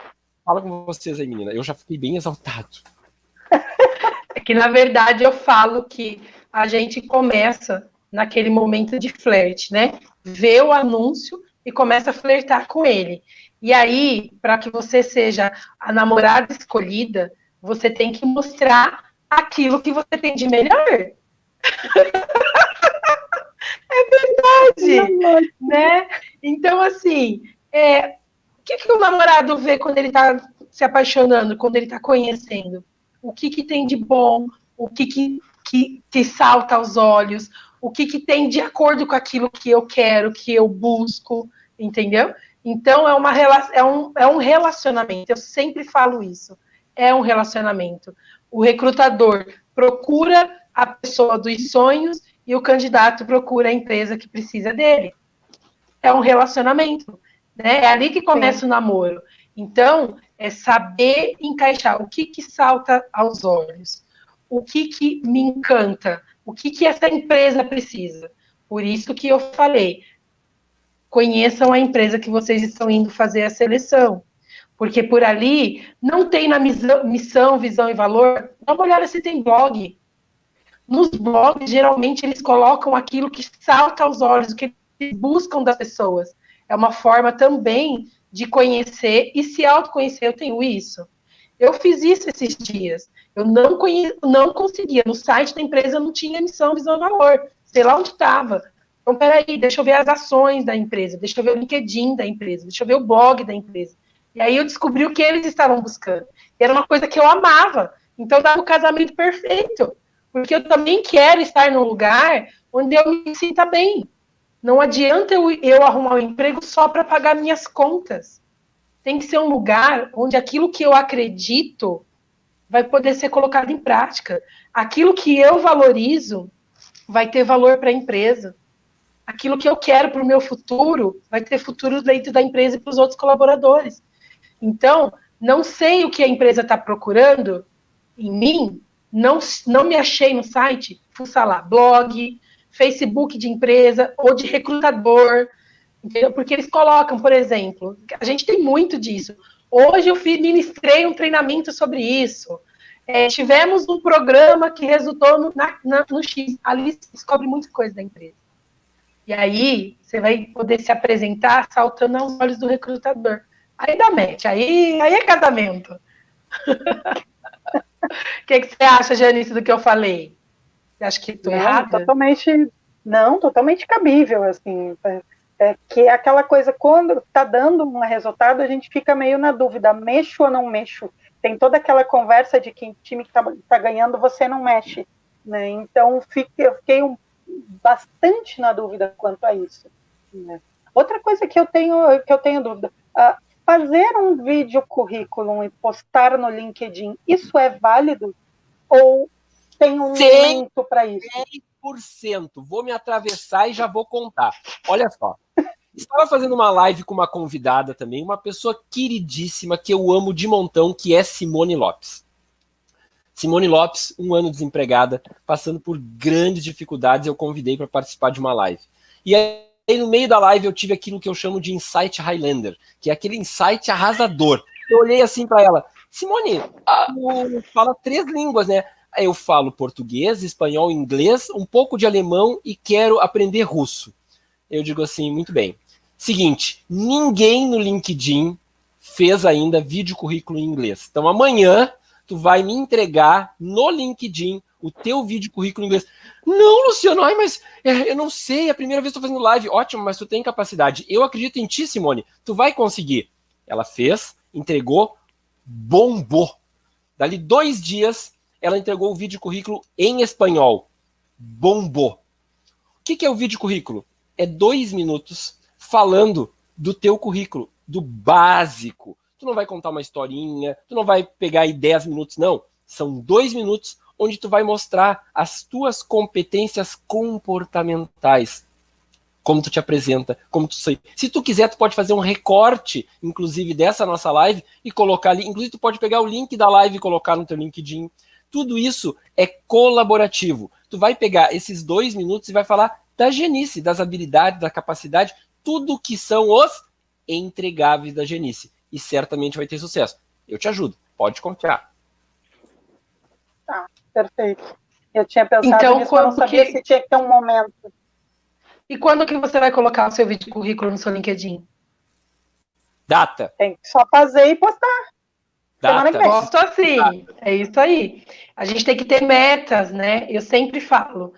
Fala com vocês aí, menina. Eu já fiquei bem exaltado. É que, na verdade, eu falo que a gente começa naquele momento de flerte, né? Vê o anúncio e começa a flertar com ele. E aí, para que você seja a namorada escolhida, você tem que mostrar aquilo que você tem de melhor. É verdade, né? Então, assim, o que o namorado vê quando ele está se apaixonando, quando ele está conhecendo? O que tem de bom, o que salta aos olhos, o que tem de acordo com aquilo que eu quero, que eu busco, entendeu? Então, é um relacionamento, eu sempre falo isso, é um relacionamento. O recrutador procura a pessoa dos sonhos e o candidato procura a empresa que precisa dele. É um relacionamento, né? É ali que começa o namoro. Então, é saber encaixar o que salta aos olhos, o que me encanta, o que essa empresa precisa. Por isso que eu falei, conheçam a empresa que vocês estão indo fazer a seleção. Porque por ali não tem na missão, visão e valor. Dá uma olhada se tem blog. Nos blogs, geralmente, eles colocam aquilo que salta aos olhos, o que eles buscam das pessoas. É uma forma também de conhecer e se autoconhecer. Eu tenho isso. Eu fiz isso esses dias. Eu não conseguia. No site da empresa não tinha missão, visão e valor. Sei lá onde estava. Então, peraí, deixa eu ver as ações da empresa, deixa eu ver o LinkedIn da empresa, deixa eu ver o blog da empresa. E aí eu descobri o que eles estavam buscando. E era uma coisa que eu amava. Então, dava o casamento perfeito. Porque eu também quero estar num lugar onde eu me sinta bem. Não adianta eu arrumar um emprego só para pagar minhas contas. Tem que ser um lugar onde aquilo que eu acredito vai poder ser colocado em prática. Aquilo que eu valorizo vai ter valor para a empresa. Aquilo que eu quero para o meu futuro vai ter futuro dentro da empresa e para os outros colaboradores. Então, não sei o que a empresa está procurando em mim, não me achei no site, fuça lá, blog, Facebook de empresa ou de recrutador, entendeu? Porque eles colocam, por exemplo, a gente tem muito disso. Hoje eu ministrei um treinamento sobre isso. Tivemos um programa que resultou no X. Ali se descobre muita coisa da empresa. E aí você vai poder se apresentar saltando aos olhos do recrutador. Aí dá match, aí é casamento. O que você acha, Janice, do que eu falei? Você acha que estou errada? Totalmente cabível, assim. Que é aquela coisa, quando está dando um resultado, a gente fica meio na dúvida, mexo ou não mexo? Tem toda aquela conversa de que time que está ganhando, você não mexe. Né? Então, eu fiquei bastante na dúvida quanto a isso. Né? Outra coisa que eu tenho dúvida, fazer um vídeo currículo e postar no LinkedIn, isso é válido? Ou tem um momento para isso? 100%. Vou me atravessar e já vou contar. Olha só. Estava fazendo uma live com uma convidada também, uma pessoa queridíssima que eu amo de montão, que é Simone Lopes. Simone Lopes, 1 ano desempregada, passando por grandes dificuldades, eu convidei para participar de uma live. E aí, no meio da live, eu tive aquilo que eu chamo de insight Highlander, que é aquele insight arrasador. Eu olhei assim para ela, Simone, tu fala 3 línguas, né? Eu falo português, espanhol, inglês, um pouco de alemão e quero aprender russo. Eu digo assim, muito bem. Seguinte, ninguém no LinkedIn fez ainda vídeo currículo em inglês. Então amanhã tu vai me entregar no LinkedIn o teu vídeo currículo em inglês. Não, Luciano, mas eu não sei, é a primeira vez que estou fazendo live. Ótimo, mas tu tem capacidade. Eu acredito em ti, Simone. Tu vai conseguir. Ela fez, entregou, bombou. Dali 2 dias, ela entregou o vídeo currículo em espanhol. Bombou. O que é o vídeo currículo? É 2 minutos falando do teu currículo, do básico. Tu não vai contar uma historinha, tu não vai pegar aí 10 minutos, não. São 2 minutos onde tu vai mostrar as tuas competências comportamentais. Como tu te apresenta, como tu sai. Se tu quiser, tu pode fazer um recorte, inclusive, dessa nossa live e colocar ali. Inclusive, tu pode pegar o link da live e colocar no teu LinkedIn. Tudo isso é colaborativo. Tu vai pegar esses 2 minutos e vai falar da genice, das habilidades, da capacidade, tudo que são os entregáveis da genice. E certamente vai ter sucesso. Eu te ajudo, pode confiar. Tá, perfeito. Eu tinha pensado nisso, mas não sabia se tinha que ter um momento. E quando que você vai colocar o seu vídeo de currículo no seu LinkedIn? Data. Tem que só fazer e postar. Data. Gosto assim, é isso aí. A gente tem que ter metas, né? Eu sempre falo,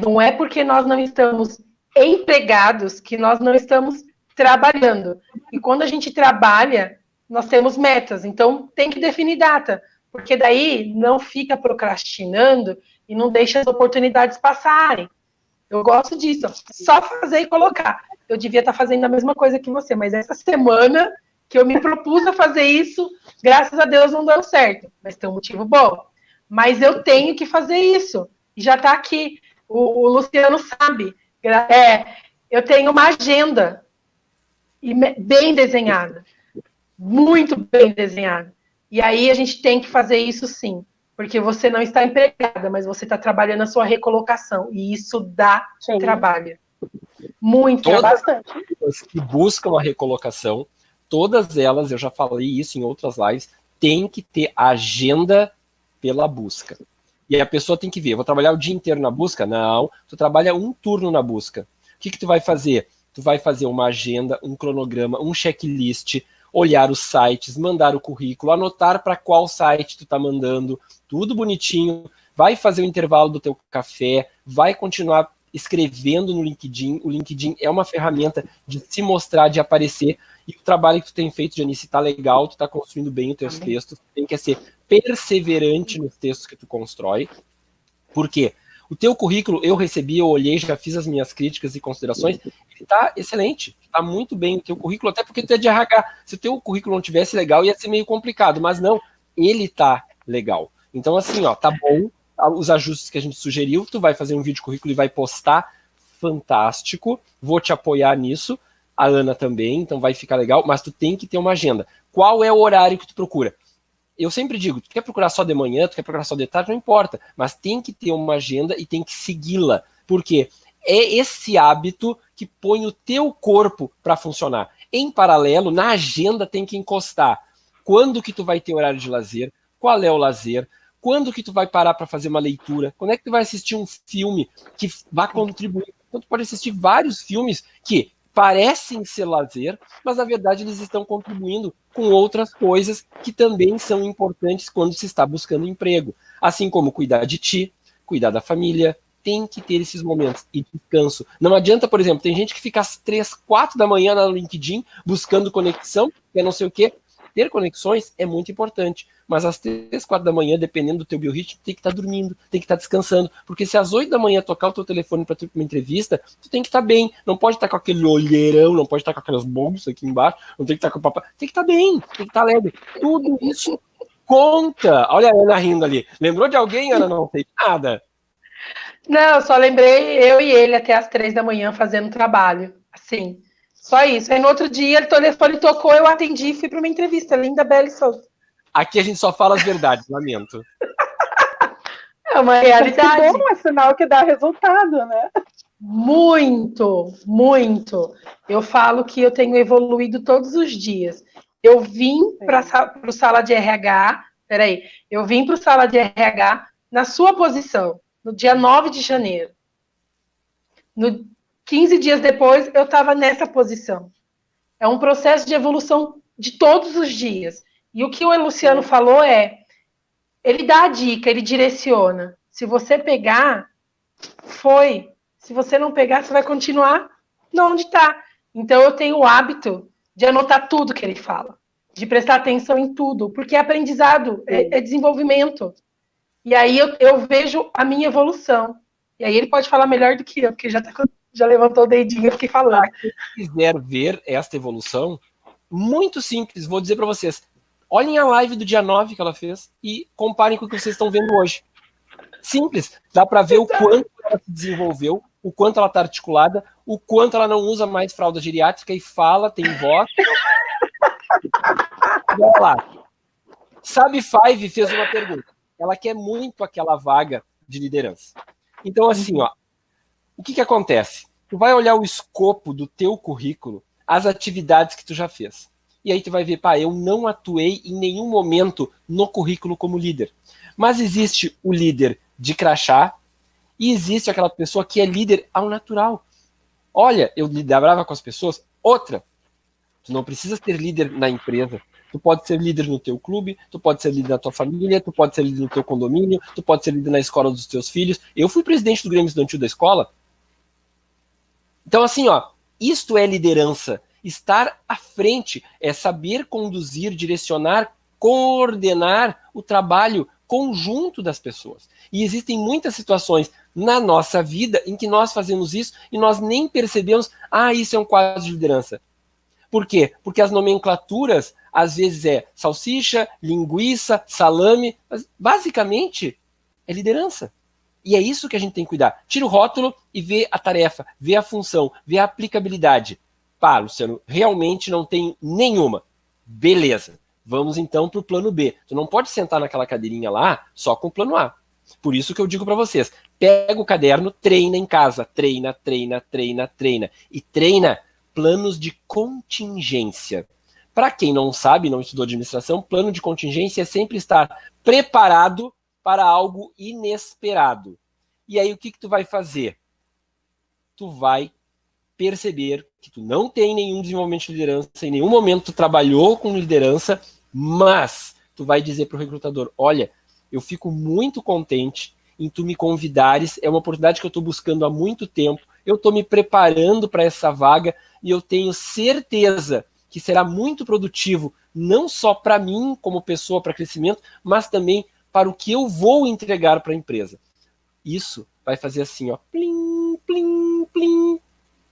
não é porque nós não estamos empregados que nós não estamos trabalhando. E quando a gente trabalha, nós temos metas. Então, tem que definir data, porque daí não fica procrastinando e não deixa as oportunidades passarem. Eu gosto disso, só fazer e colocar. Eu devia estar fazendo a mesma coisa que você, mas essa semana que eu me propus a fazer isso, graças a Deus não deu certo, mas tem um motivo bom. Mas eu tenho que fazer isso, e já está aqui. O Luciano sabe. Eu tenho uma agenda bem desenhada, muito bem desenhada. E aí a gente tem que fazer isso sim, porque você não está empregada, mas você está trabalhando a sua recolocação, e isso dá trabalho. Muito bastante. Todas que buscam a recolocação, todas elas, eu já falei isso em outras lives, tem que ter agenda pela busca. E a pessoa tem que ver, eu vou trabalhar o dia inteiro na busca? Não, tu trabalha um turno na busca. O que tu vai fazer? Tu vai fazer uma agenda, um cronograma, um checklist, olhar os sites, mandar o currículo, anotar para qual site tu tá mandando, tudo bonitinho, vai fazer o intervalo do teu café, vai continuar escrevendo no LinkedIn. O LinkedIn é uma ferramenta de se mostrar, de aparecer, e o trabalho que tu tem feito, Janice, tá legal, tu tá construindo bem os teus textos, tu tem que ser perseverante nos textos que tu constrói. Por quê? O teu currículo, eu recebi, eu olhei, já fiz as minhas críticas e considerações, ele tá excelente, tá muito bem o teu currículo, até porque tu é de RH. Se o teu currículo não tivesse legal, ia ser meio complicado, mas não, ele tá legal. Então, assim, ó, tá bom, os ajustes que a gente sugeriu, tu vai fazer um vídeo currículo e vai postar, fantástico, vou te apoiar nisso, a Ana também, então vai ficar legal, mas tu tem que ter uma agenda. Qual é o horário que tu procura? Eu sempre digo, tu quer procurar só de manhã, tu quer procurar só de tarde, não importa, mas tem que ter uma agenda e tem que segui-la, porque é esse hábito que põe o teu corpo para funcionar. Em paralelo, na agenda tem que encostar quando que tu vai ter horário de lazer, qual é o lazer, quando que tu vai parar para fazer uma leitura, quando é que tu vai assistir um filme que vai contribuir. Então tu pode assistir vários filmes que parecem ser lazer, mas na verdade eles estão contribuindo com outras coisas que também são importantes quando se está buscando emprego. Assim como cuidar de ti, cuidar da família, tem que ter esses momentos e descanso. Não adianta, por exemplo, tem gente que fica às 3, 4 da manhã no LinkedIn buscando conexão, que é não sei o quê. Ter conexões é muito importante, mas às 3, 4 da manhã, dependendo do teu biorritmo, tem que estar dormindo, tem que estar descansando, porque se às 8 da manhã tocar o teu telefone para uma entrevista, tu tem que estar bem, não pode estar com aquele olheirão, não pode estar com aquelas bolsas aqui embaixo, não tem que estar com o papai, tem que estar bem, tem que estar leve, tudo isso conta. Olha a Ana rindo ali, lembrou de alguém, Ana? Não sei nada. Não, eu só lembrei eu e ele até às 3 da manhã fazendo trabalho, assim, só isso. Aí no outro dia o telefone tocou, eu atendi e fui para uma entrevista, linda, bela e solta. Aqui a gente só fala as verdades, lamento. É uma realidade. É bom, é sinal que dá resultado, né? Muito, muito. Eu falo que eu tenho evoluído todos os dias. Eu vim para o sala de RH, eu vim para o sala de RH na sua posição, no dia 9 de janeiro. 15 dias depois, eu estava nessa posição. É um processo de evolução de todos os dias. E o que o Luciano falou ele dá a dica, ele direciona. Se você pegar, foi. Se você não pegar, você vai continuar onde está. Então, eu tenho o hábito de anotar tudo que ele fala, de prestar atenção em tudo, porque é aprendizado, é desenvolvimento. E aí eu vejo a minha evolução. E aí ele pode falar melhor do que eu, porque já levantou o dedinho e fiquei falando. Se quiser ver esta evolução, muito simples, vou dizer para vocês. Olhem a live do dia 9 que ela fez e comparem com o que vocês estão vendo hoje. Simples. Dá para ver o quanto ela se desenvolveu, o quanto ela está articulada, o quanto ela não usa mais fralda geriátrica e fala, tem voz. Olha lá. Sabe Five fez uma pergunta. Ela quer muito aquela vaga de liderança. Então, assim, ó, o que acontece? Tu vai olhar o escopo do teu currículo, as atividades que tu já fez. E aí tu vai ver, eu não atuei em nenhum momento no currículo como líder. Mas existe o líder de crachá e existe aquela pessoa que é líder ao natural. Olha, eu lidava com as pessoas. Outra, tu não precisa ser líder na empresa. Tu pode ser líder no teu clube, tu pode ser líder na tua família, tu pode ser líder no teu condomínio, tu pode ser líder na escola dos teus filhos. Eu fui presidente do Grêmio Estudantil da escola. Então, assim, ó, isto é liderança. Estar à frente é saber conduzir, direcionar, coordenar o trabalho conjunto das pessoas. E existem muitas situações na nossa vida em que nós fazemos isso e nós nem percebemos, isso é um quadro de liderança. Por quê? Porque as nomenclaturas, às vezes, é salsicha, linguiça, salame, mas basicamente é liderança. E é isso que a gente tem que cuidar. Tira o rótulo e vê a tarefa, vê a função, vê a aplicabilidade. Pá, Luciano, realmente não tem nenhuma. Beleza. Vamos então para o plano B. Tu não pode sentar naquela cadeirinha lá só com o plano A. Por isso que eu digo para vocês, pega o caderno, treina em casa. Treina, treina, treina, treina. E treina planos de contingência. Para quem não sabe, não estudou administração, plano de contingência é sempre estar preparado para algo inesperado. E aí o que tu vai fazer? Tu vai perceber que tu não tem nenhum desenvolvimento de liderança, em nenhum momento tu trabalhou com liderança, mas tu vai dizer para o recrutador, olha, eu fico muito contente em tu me convidares, é uma oportunidade que eu estou buscando há muito tempo, eu estou me preparando para essa vaga e eu tenho certeza que será muito produtivo, não só para mim como pessoa, para crescimento, mas também para o que eu vou entregar para a empresa. Isso vai fazer assim, ó, plim, plim, plim,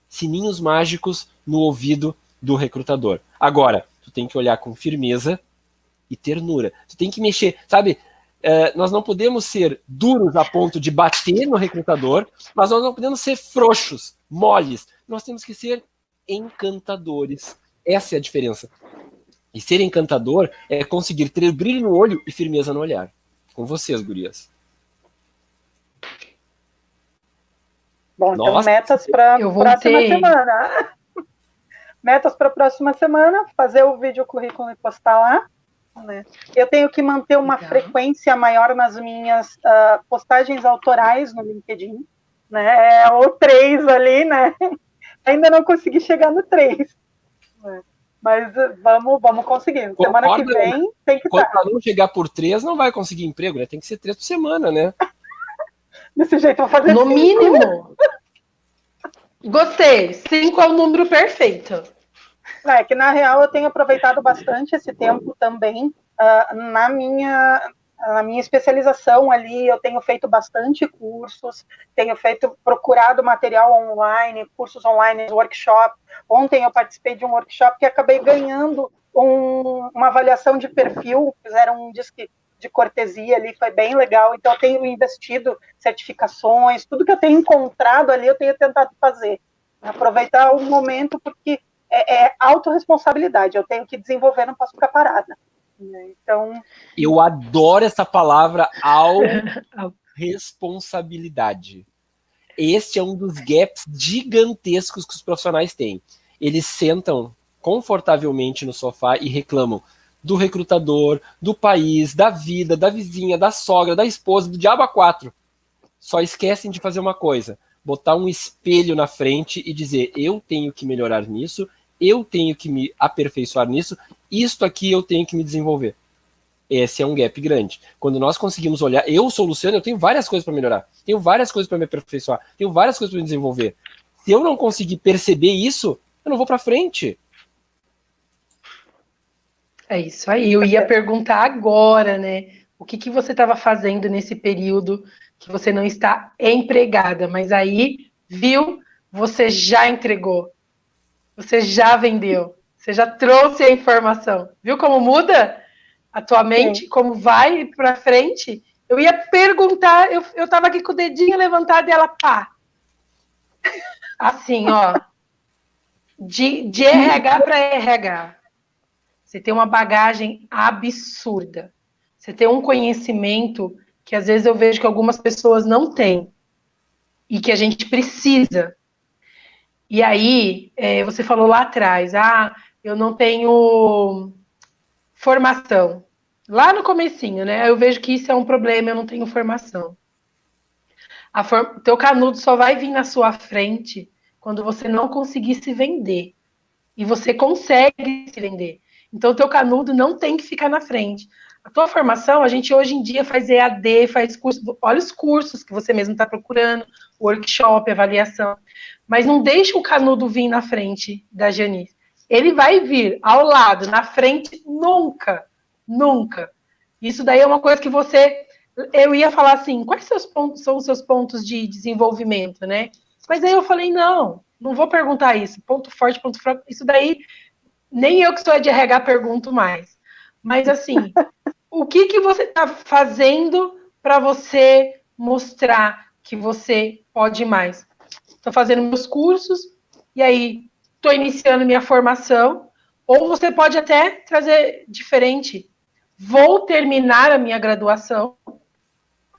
sininhos mágicos no ouvido do recrutador. Agora, tu tem que olhar com firmeza e ternura. Tu tem que mexer, sabe? Nós não podemos ser duros a ponto de bater no recrutador, mas nós não podemos ser frouxos, moles. Nós temos que ser encantadores. Essa é a diferença. E ser encantador é conseguir ter brilho no olho e firmeza no olhar. Com vocês, gurias. Bom, então metas para a próxima semana. Metas para a próxima semana, fazer o vídeo currículo e postar lá. Né? Eu tenho que manter uma frequência maior nas minhas postagens autorais no LinkedIn, né? Ou 3 ali, né? Ainda não consegui chegar no 3. Né? Mas vamos conseguir. Semana que vem tem que estar. Quando não chegar por 3, não vai conseguir emprego, né? Tem que ser 3 por semana, né? Desse jeito eu vou fazer no 5. Mínimo. Gostei. 5 é o número perfeito. É que, na real, eu tenho aproveitado bastante esse tempo também. Na minha especialização ali, eu tenho feito bastante cursos, tenho procurado material online, cursos online, workshop. Ontem eu participei de um workshop que acabei ganhando uma avaliação de perfil, fizeram um disque de cortesia ali, foi bem legal. Então, eu tenho investido certificações, tudo que eu tenho encontrado ali, eu tenho tentado fazer. Aproveitar o momento, porque é autorresponsabilidade, eu tenho que desenvolver, não posso ficar parada. Então... Eu adoro essa palavra, autorresponsabilidade. Este é um dos gaps gigantescos que os profissionais têm. Eles sentam confortavelmente no sofá e reclamam do recrutador, do país, da vida, da vizinha, da sogra, da esposa, do diabo a 4. Só esquecem de fazer uma coisa, botar um espelho na frente e dizer, eu tenho que melhorar nisso, eu tenho que me aperfeiçoar nisso, isto aqui eu tenho que me desenvolver. Esse é um gap grande. Quando nós conseguimos olhar, eu sou o Luciano, eu tenho várias coisas para melhorar, tenho várias coisas para me aperfeiçoar, tenho várias coisas para me desenvolver. Se eu não conseguir perceber isso, eu não vou para frente. É isso aí, eu ia perguntar agora, né, o que você estava fazendo nesse período que você não está empregada, mas aí, viu, você já entregou, você já vendeu, você já trouxe a informação, viu como muda a tua mente, como vai para frente? Eu ia perguntar, eu estava aqui com o dedinho levantado e ela, pá, assim, ó, de RH para RH. Você tem uma bagagem absurda. Você tem um conhecimento que às vezes eu vejo que algumas pessoas não têm. E que a gente precisa. E aí, você falou lá atrás, eu não tenho formação. Lá no comecinho, né? Eu vejo que isso é um problema, eu não tenho formação. Teu canudo só vai vir na sua frente quando você não conseguir se vender. E você consegue se vender. Então, o teu canudo não tem que ficar na frente. A tua formação, a gente hoje em dia faz EAD, faz curso, olha os cursos que você mesmo está procurando, workshop, avaliação. Mas não deixa o canudo vir na frente da Janice. Ele vai vir ao lado, na frente, nunca. Nunca. Isso daí é uma coisa que você... Eu ia falar assim, quais são os seus pontos de desenvolvimento, né? Mas aí eu falei, não vou perguntar isso. Ponto forte, ponto fraco. Isso daí, nem eu que sou de RH pergunto mais. Mas assim, o que você está fazendo para você mostrar que você pode mais? Estou fazendo meus cursos, e aí estou iniciando minha formação, ou você pode até trazer diferente. Vou terminar a minha graduação,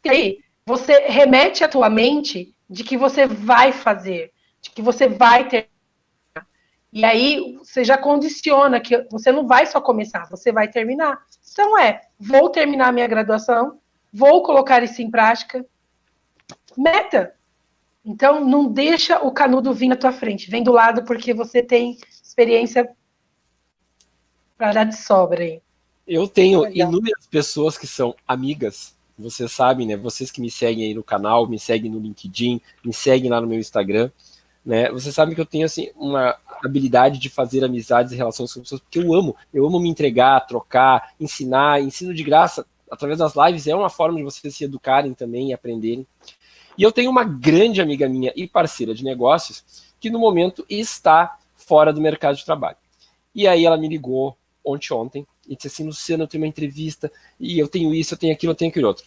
e aí você remete a tua mente de que você vai fazer, de que você vai ter. E aí você já condiciona que você não vai só começar, você vai terminar. Então vou terminar a minha graduação, vou colocar isso em prática. Meta. Então não deixa o canudo vir na tua frente, vem do lado porque você tem experiência para dar de sobra aí. Eu tenho inúmeras pessoas que são amigas, vocês sabem, né? Vocês que me seguem aí no canal, me seguem no LinkedIn, me seguem lá no meu Instagram, né? Vocês sabem que eu tenho assim uma habilidade de fazer amizades e relações com pessoas, porque eu amo me entregar, trocar, ensinar, ensino de graça através das lives é uma forma de vocês se educarem também e aprenderem. E eu tenho uma grande amiga minha e parceira de negócios que no momento está fora do mercado de trabalho. E aí ela me ligou ontem e disse assim, Luciano, eu tenho uma entrevista e eu tenho isso, eu tenho aquilo outro.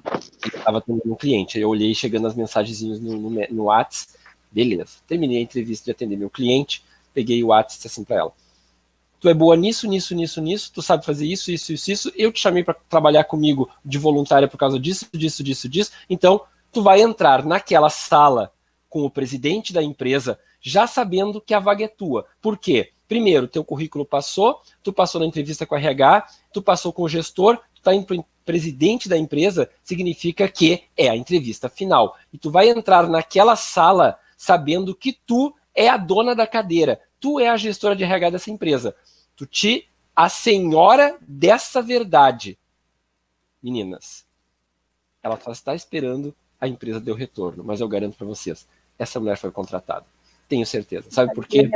Eu estava tendo um cliente, eu olhei chegando as mensagenzinhas no WhatsApp, beleza, terminei a entrevista de atender meu cliente, peguei o WhatsApp e disse assim para ela, tu é boa nisso, tu sabe fazer isso, eu te chamei para trabalhar comigo de voluntária por causa disso, então tu vai entrar naquela sala com o presidente da empresa já sabendo que a vaga é tua. Por quê? Primeiro, teu currículo passou, tu passou na entrevista com a RH, tu passou com o gestor, tu tá indo pro presidente da empresa, significa que é a entrevista final. E tu vai entrar naquela sala sabendo que tu é a dona da cadeira, tu é a gestora de RH dessa empresa. A senhora dessa verdade. Meninas, ela só está esperando a empresa deu retorno, mas eu garanto para vocês, essa mulher foi contratada. Tenho certeza. Sabe por quê?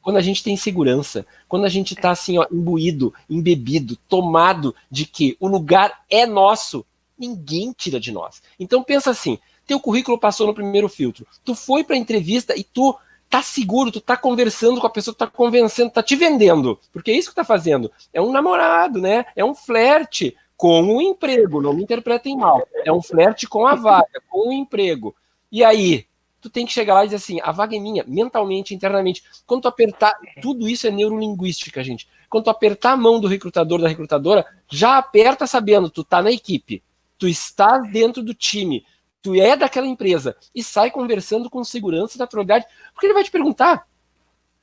Quando a gente tem segurança, quando a gente tá assim, ó, imbuído, embebido, tomado de que o lugar é nosso, ninguém tira de nós. Então pensa assim, teu currículo passou no primeiro filtro, tu foi pra entrevista e tu tá seguro, tu tá conversando com a pessoa, tu tá convencendo, tá te vendendo, porque é isso que tá fazendo. É um namorado, né? É um flerte com o emprego, não me interpretem mal. É um flerte com a vaga, com o emprego. E aí, tu tem que chegar lá e dizer assim, a vaga é minha, mentalmente, internamente. Quando tu apertar, tudo isso é neurolinguística, gente. Quando tu apertar a mão do recrutador, da recrutadora, já aperta sabendo, tu tá na equipe, tu estás dentro do time, tu é daquela empresa, e sai conversando com segurança e naturalidade, porque ele vai te perguntar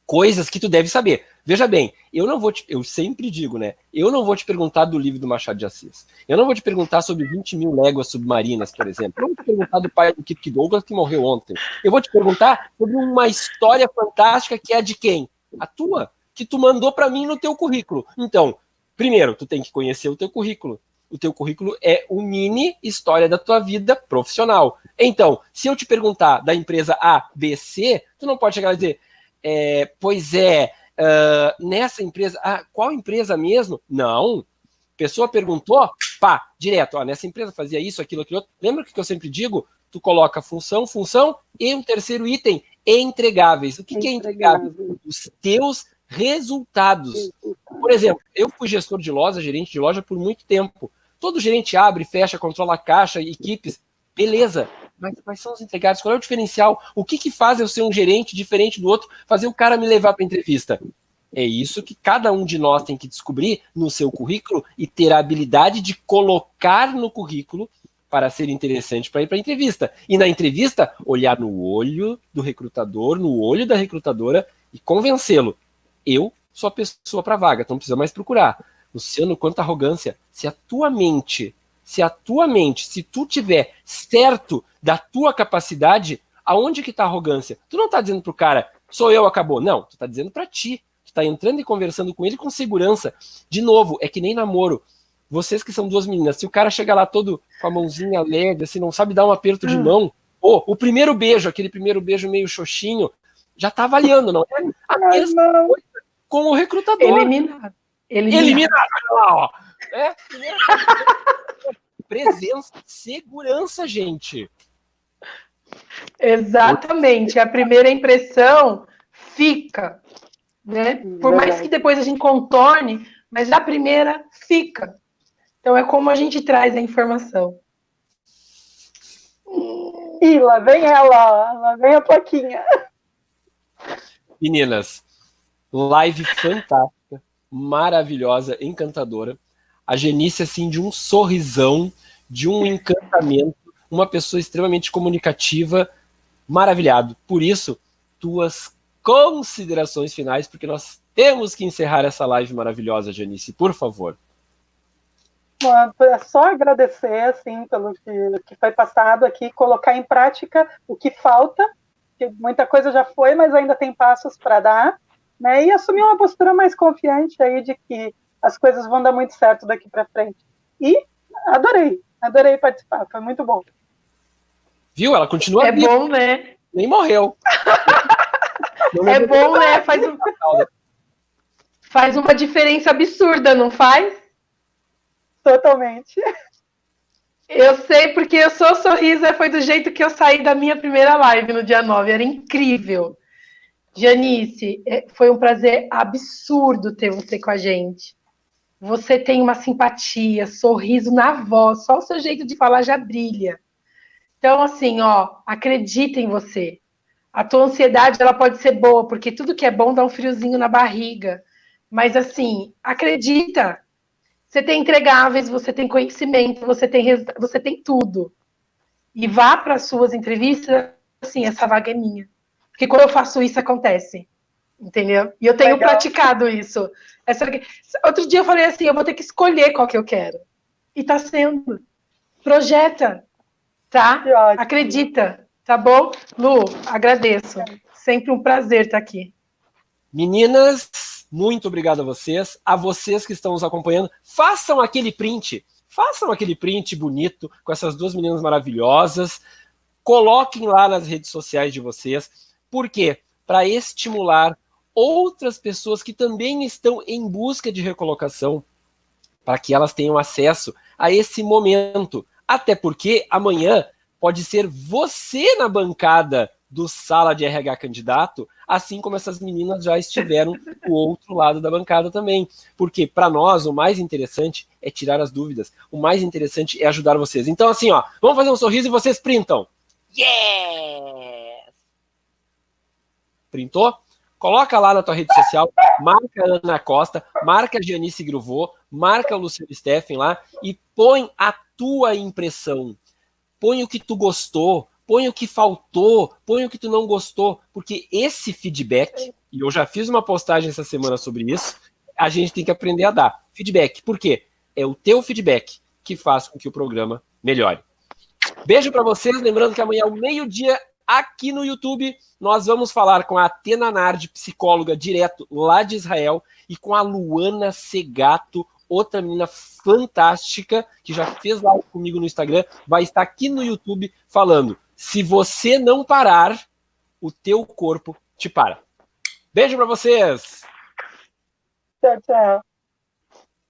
coisas que tu deve saber. Veja bem, eu sempre digo, né? Eu não vou te perguntar do livro do Machado de Assis. Eu não vou te perguntar sobre 20 mil léguas submarinas, por exemplo. Eu não vou te perguntar do pai do Kirk Douglas que morreu ontem. Eu vou te perguntar sobre uma história fantástica que é de quem? A tua, que tu mandou para mim no teu currículo. Então, primeiro, tu tem que conhecer o teu currículo. O teu currículo é uma mini história da tua vida profissional. Então, se eu te perguntar da empresa A, B, C, tu não pode chegar e dizer, nessa empresa, qual empresa mesmo? Não. Pessoa perguntou, pá, direto, nessa empresa fazia isso, aquilo, outro. Lembra que eu sempre digo? Tu coloca função e um terceiro item, entregáveis. O que é entregável? Os teus resultados. Por exemplo, eu fui gestor de loja, gerente de loja por muito tempo. Todo gerente abre, fecha, controla a caixa, equipes, beleza. Mas quais são os entregados? Qual é o diferencial? O que faz eu ser um gerente diferente do outro, fazer o cara me levar para a entrevista? É isso que cada um de nós tem que descobrir no seu currículo e ter a habilidade de colocar no currículo para ser interessante para ir para a entrevista. E na entrevista, olhar no olho do recrutador, no olho da recrutadora e convencê-lo. Eu sou a pessoa para a vaga, então não precisa mais procurar. Luciano, quanta arrogância. Se tu tiver certo da tua capacidade, Aonde que tá a arrogância? Tu não tá dizendo pro cara, sou eu, acabou. Não, tu tá dizendo pra ti. Tu tá entrando e conversando com ele com segurança. De novo, é que nem namoro. Vocês que são duas meninas, se o cara chega lá todo com a mãozinha alegre, assim, não sabe dar um aperto de mão, o primeiro beijo, aquele primeiro beijo meio xoxinho, já tá avaliando, não é? A mesma coisa com o recrutador. Eliminado. Olha lá, ó. Primeira coisa, presença, segurança, gente. Exatamente. A primeira impressão fica, né? Por mais que depois a gente contorne, mas a primeira fica. Então é como a gente traz a informação. E lá vem ela, lá vem a plaquinha. Meninas, live fantástica, maravilhosa, encantadora. A Genice, assim, de um sorrisão, de um encantamento, uma pessoa extremamente comunicativa, maravilhado. Por isso, tuas considerações finais, porque nós temos que encerrar essa live maravilhosa, Genice, por favor. É só agradecer, assim, pelo que foi passado aqui, colocar em prática o que falta, que muita coisa já foi, mas ainda tem passos para dar, né? E assumir uma postura mais confiante aí de que as coisas vão dar muito certo daqui para frente. E adorei participar, foi muito bom. Viu? Ela continua viva. Bom, né? Nem morreu. É bom, né? Faz uma diferença absurda, não faz? Totalmente. Eu sei, porque eu sou sorrisa, foi do jeito que eu saí da minha primeira live no dia 9, era incrível. Janice, foi um prazer absurdo ter você com a gente. Você tem uma simpatia, sorriso na voz, só o seu jeito de falar já brilha. Então, assim, ó, acredita em você. A tua ansiedade, ela pode ser boa, porque tudo que é bom dá um friozinho na barriga. Mas, assim, acredita. Você tem entregáveis, você tem conhecimento, você tem tudo. E vá para as suas entrevistas, assim, essa vaga é minha. Porque quando eu faço isso, acontece. Entendeu? E eu tenho praticado isso. Outro dia eu falei assim, eu vou ter que escolher qual que eu quero. E tá sendo. Projeta. Tá? Acredita. Tá bom? Lu, agradeço. Sempre um prazer estar aqui. Meninas, muito obrigado a vocês que estão nos acompanhando. Façam aquele print bonito com essas duas meninas maravilhosas. Coloquem lá nas redes sociais de vocês. Por quê? Para estimular outras pessoas que também estão em busca de recolocação, para que elas tenham acesso a esse momento. Até porque amanhã pode ser você na bancada do Sala de RH Candidato, assim como essas meninas já estiveram do outro lado da bancada também. Porque, para nós, o mais interessante é tirar as dúvidas. O mais interessante é ajudar vocês. Então, assim, ó, vamos fazer um sorriso e vocês printam. Yes! Printou? Coloca lá na tua rede social, marca a Ana Costa, marca a Janice Gruvô, marca o Luciano Steffen lá e põe a tua impressão. Põe o que tu gostou, põe o que faltou, põe o que tu não gostou, porque esse feedback, e eu já fiz uma postagem essa semana sobre isso, a gente tem que aprender a dar. Feedback, por quê? É o teu feedback que faz com que o programa melhore. Beijo para vocês, lembrando que amanhã ao meio-dia, aqui no YouTube, nós vamos falar com a Atena Nardi, psicóloga direto lá de Israel, e com a Luana Segato, outra menina fantástica, que já fez live comigo no Instagram, vai estar aqui no YouTube falando: se você não parar, o teu corpo te para. Beijo para vocês! Tchau, tchau.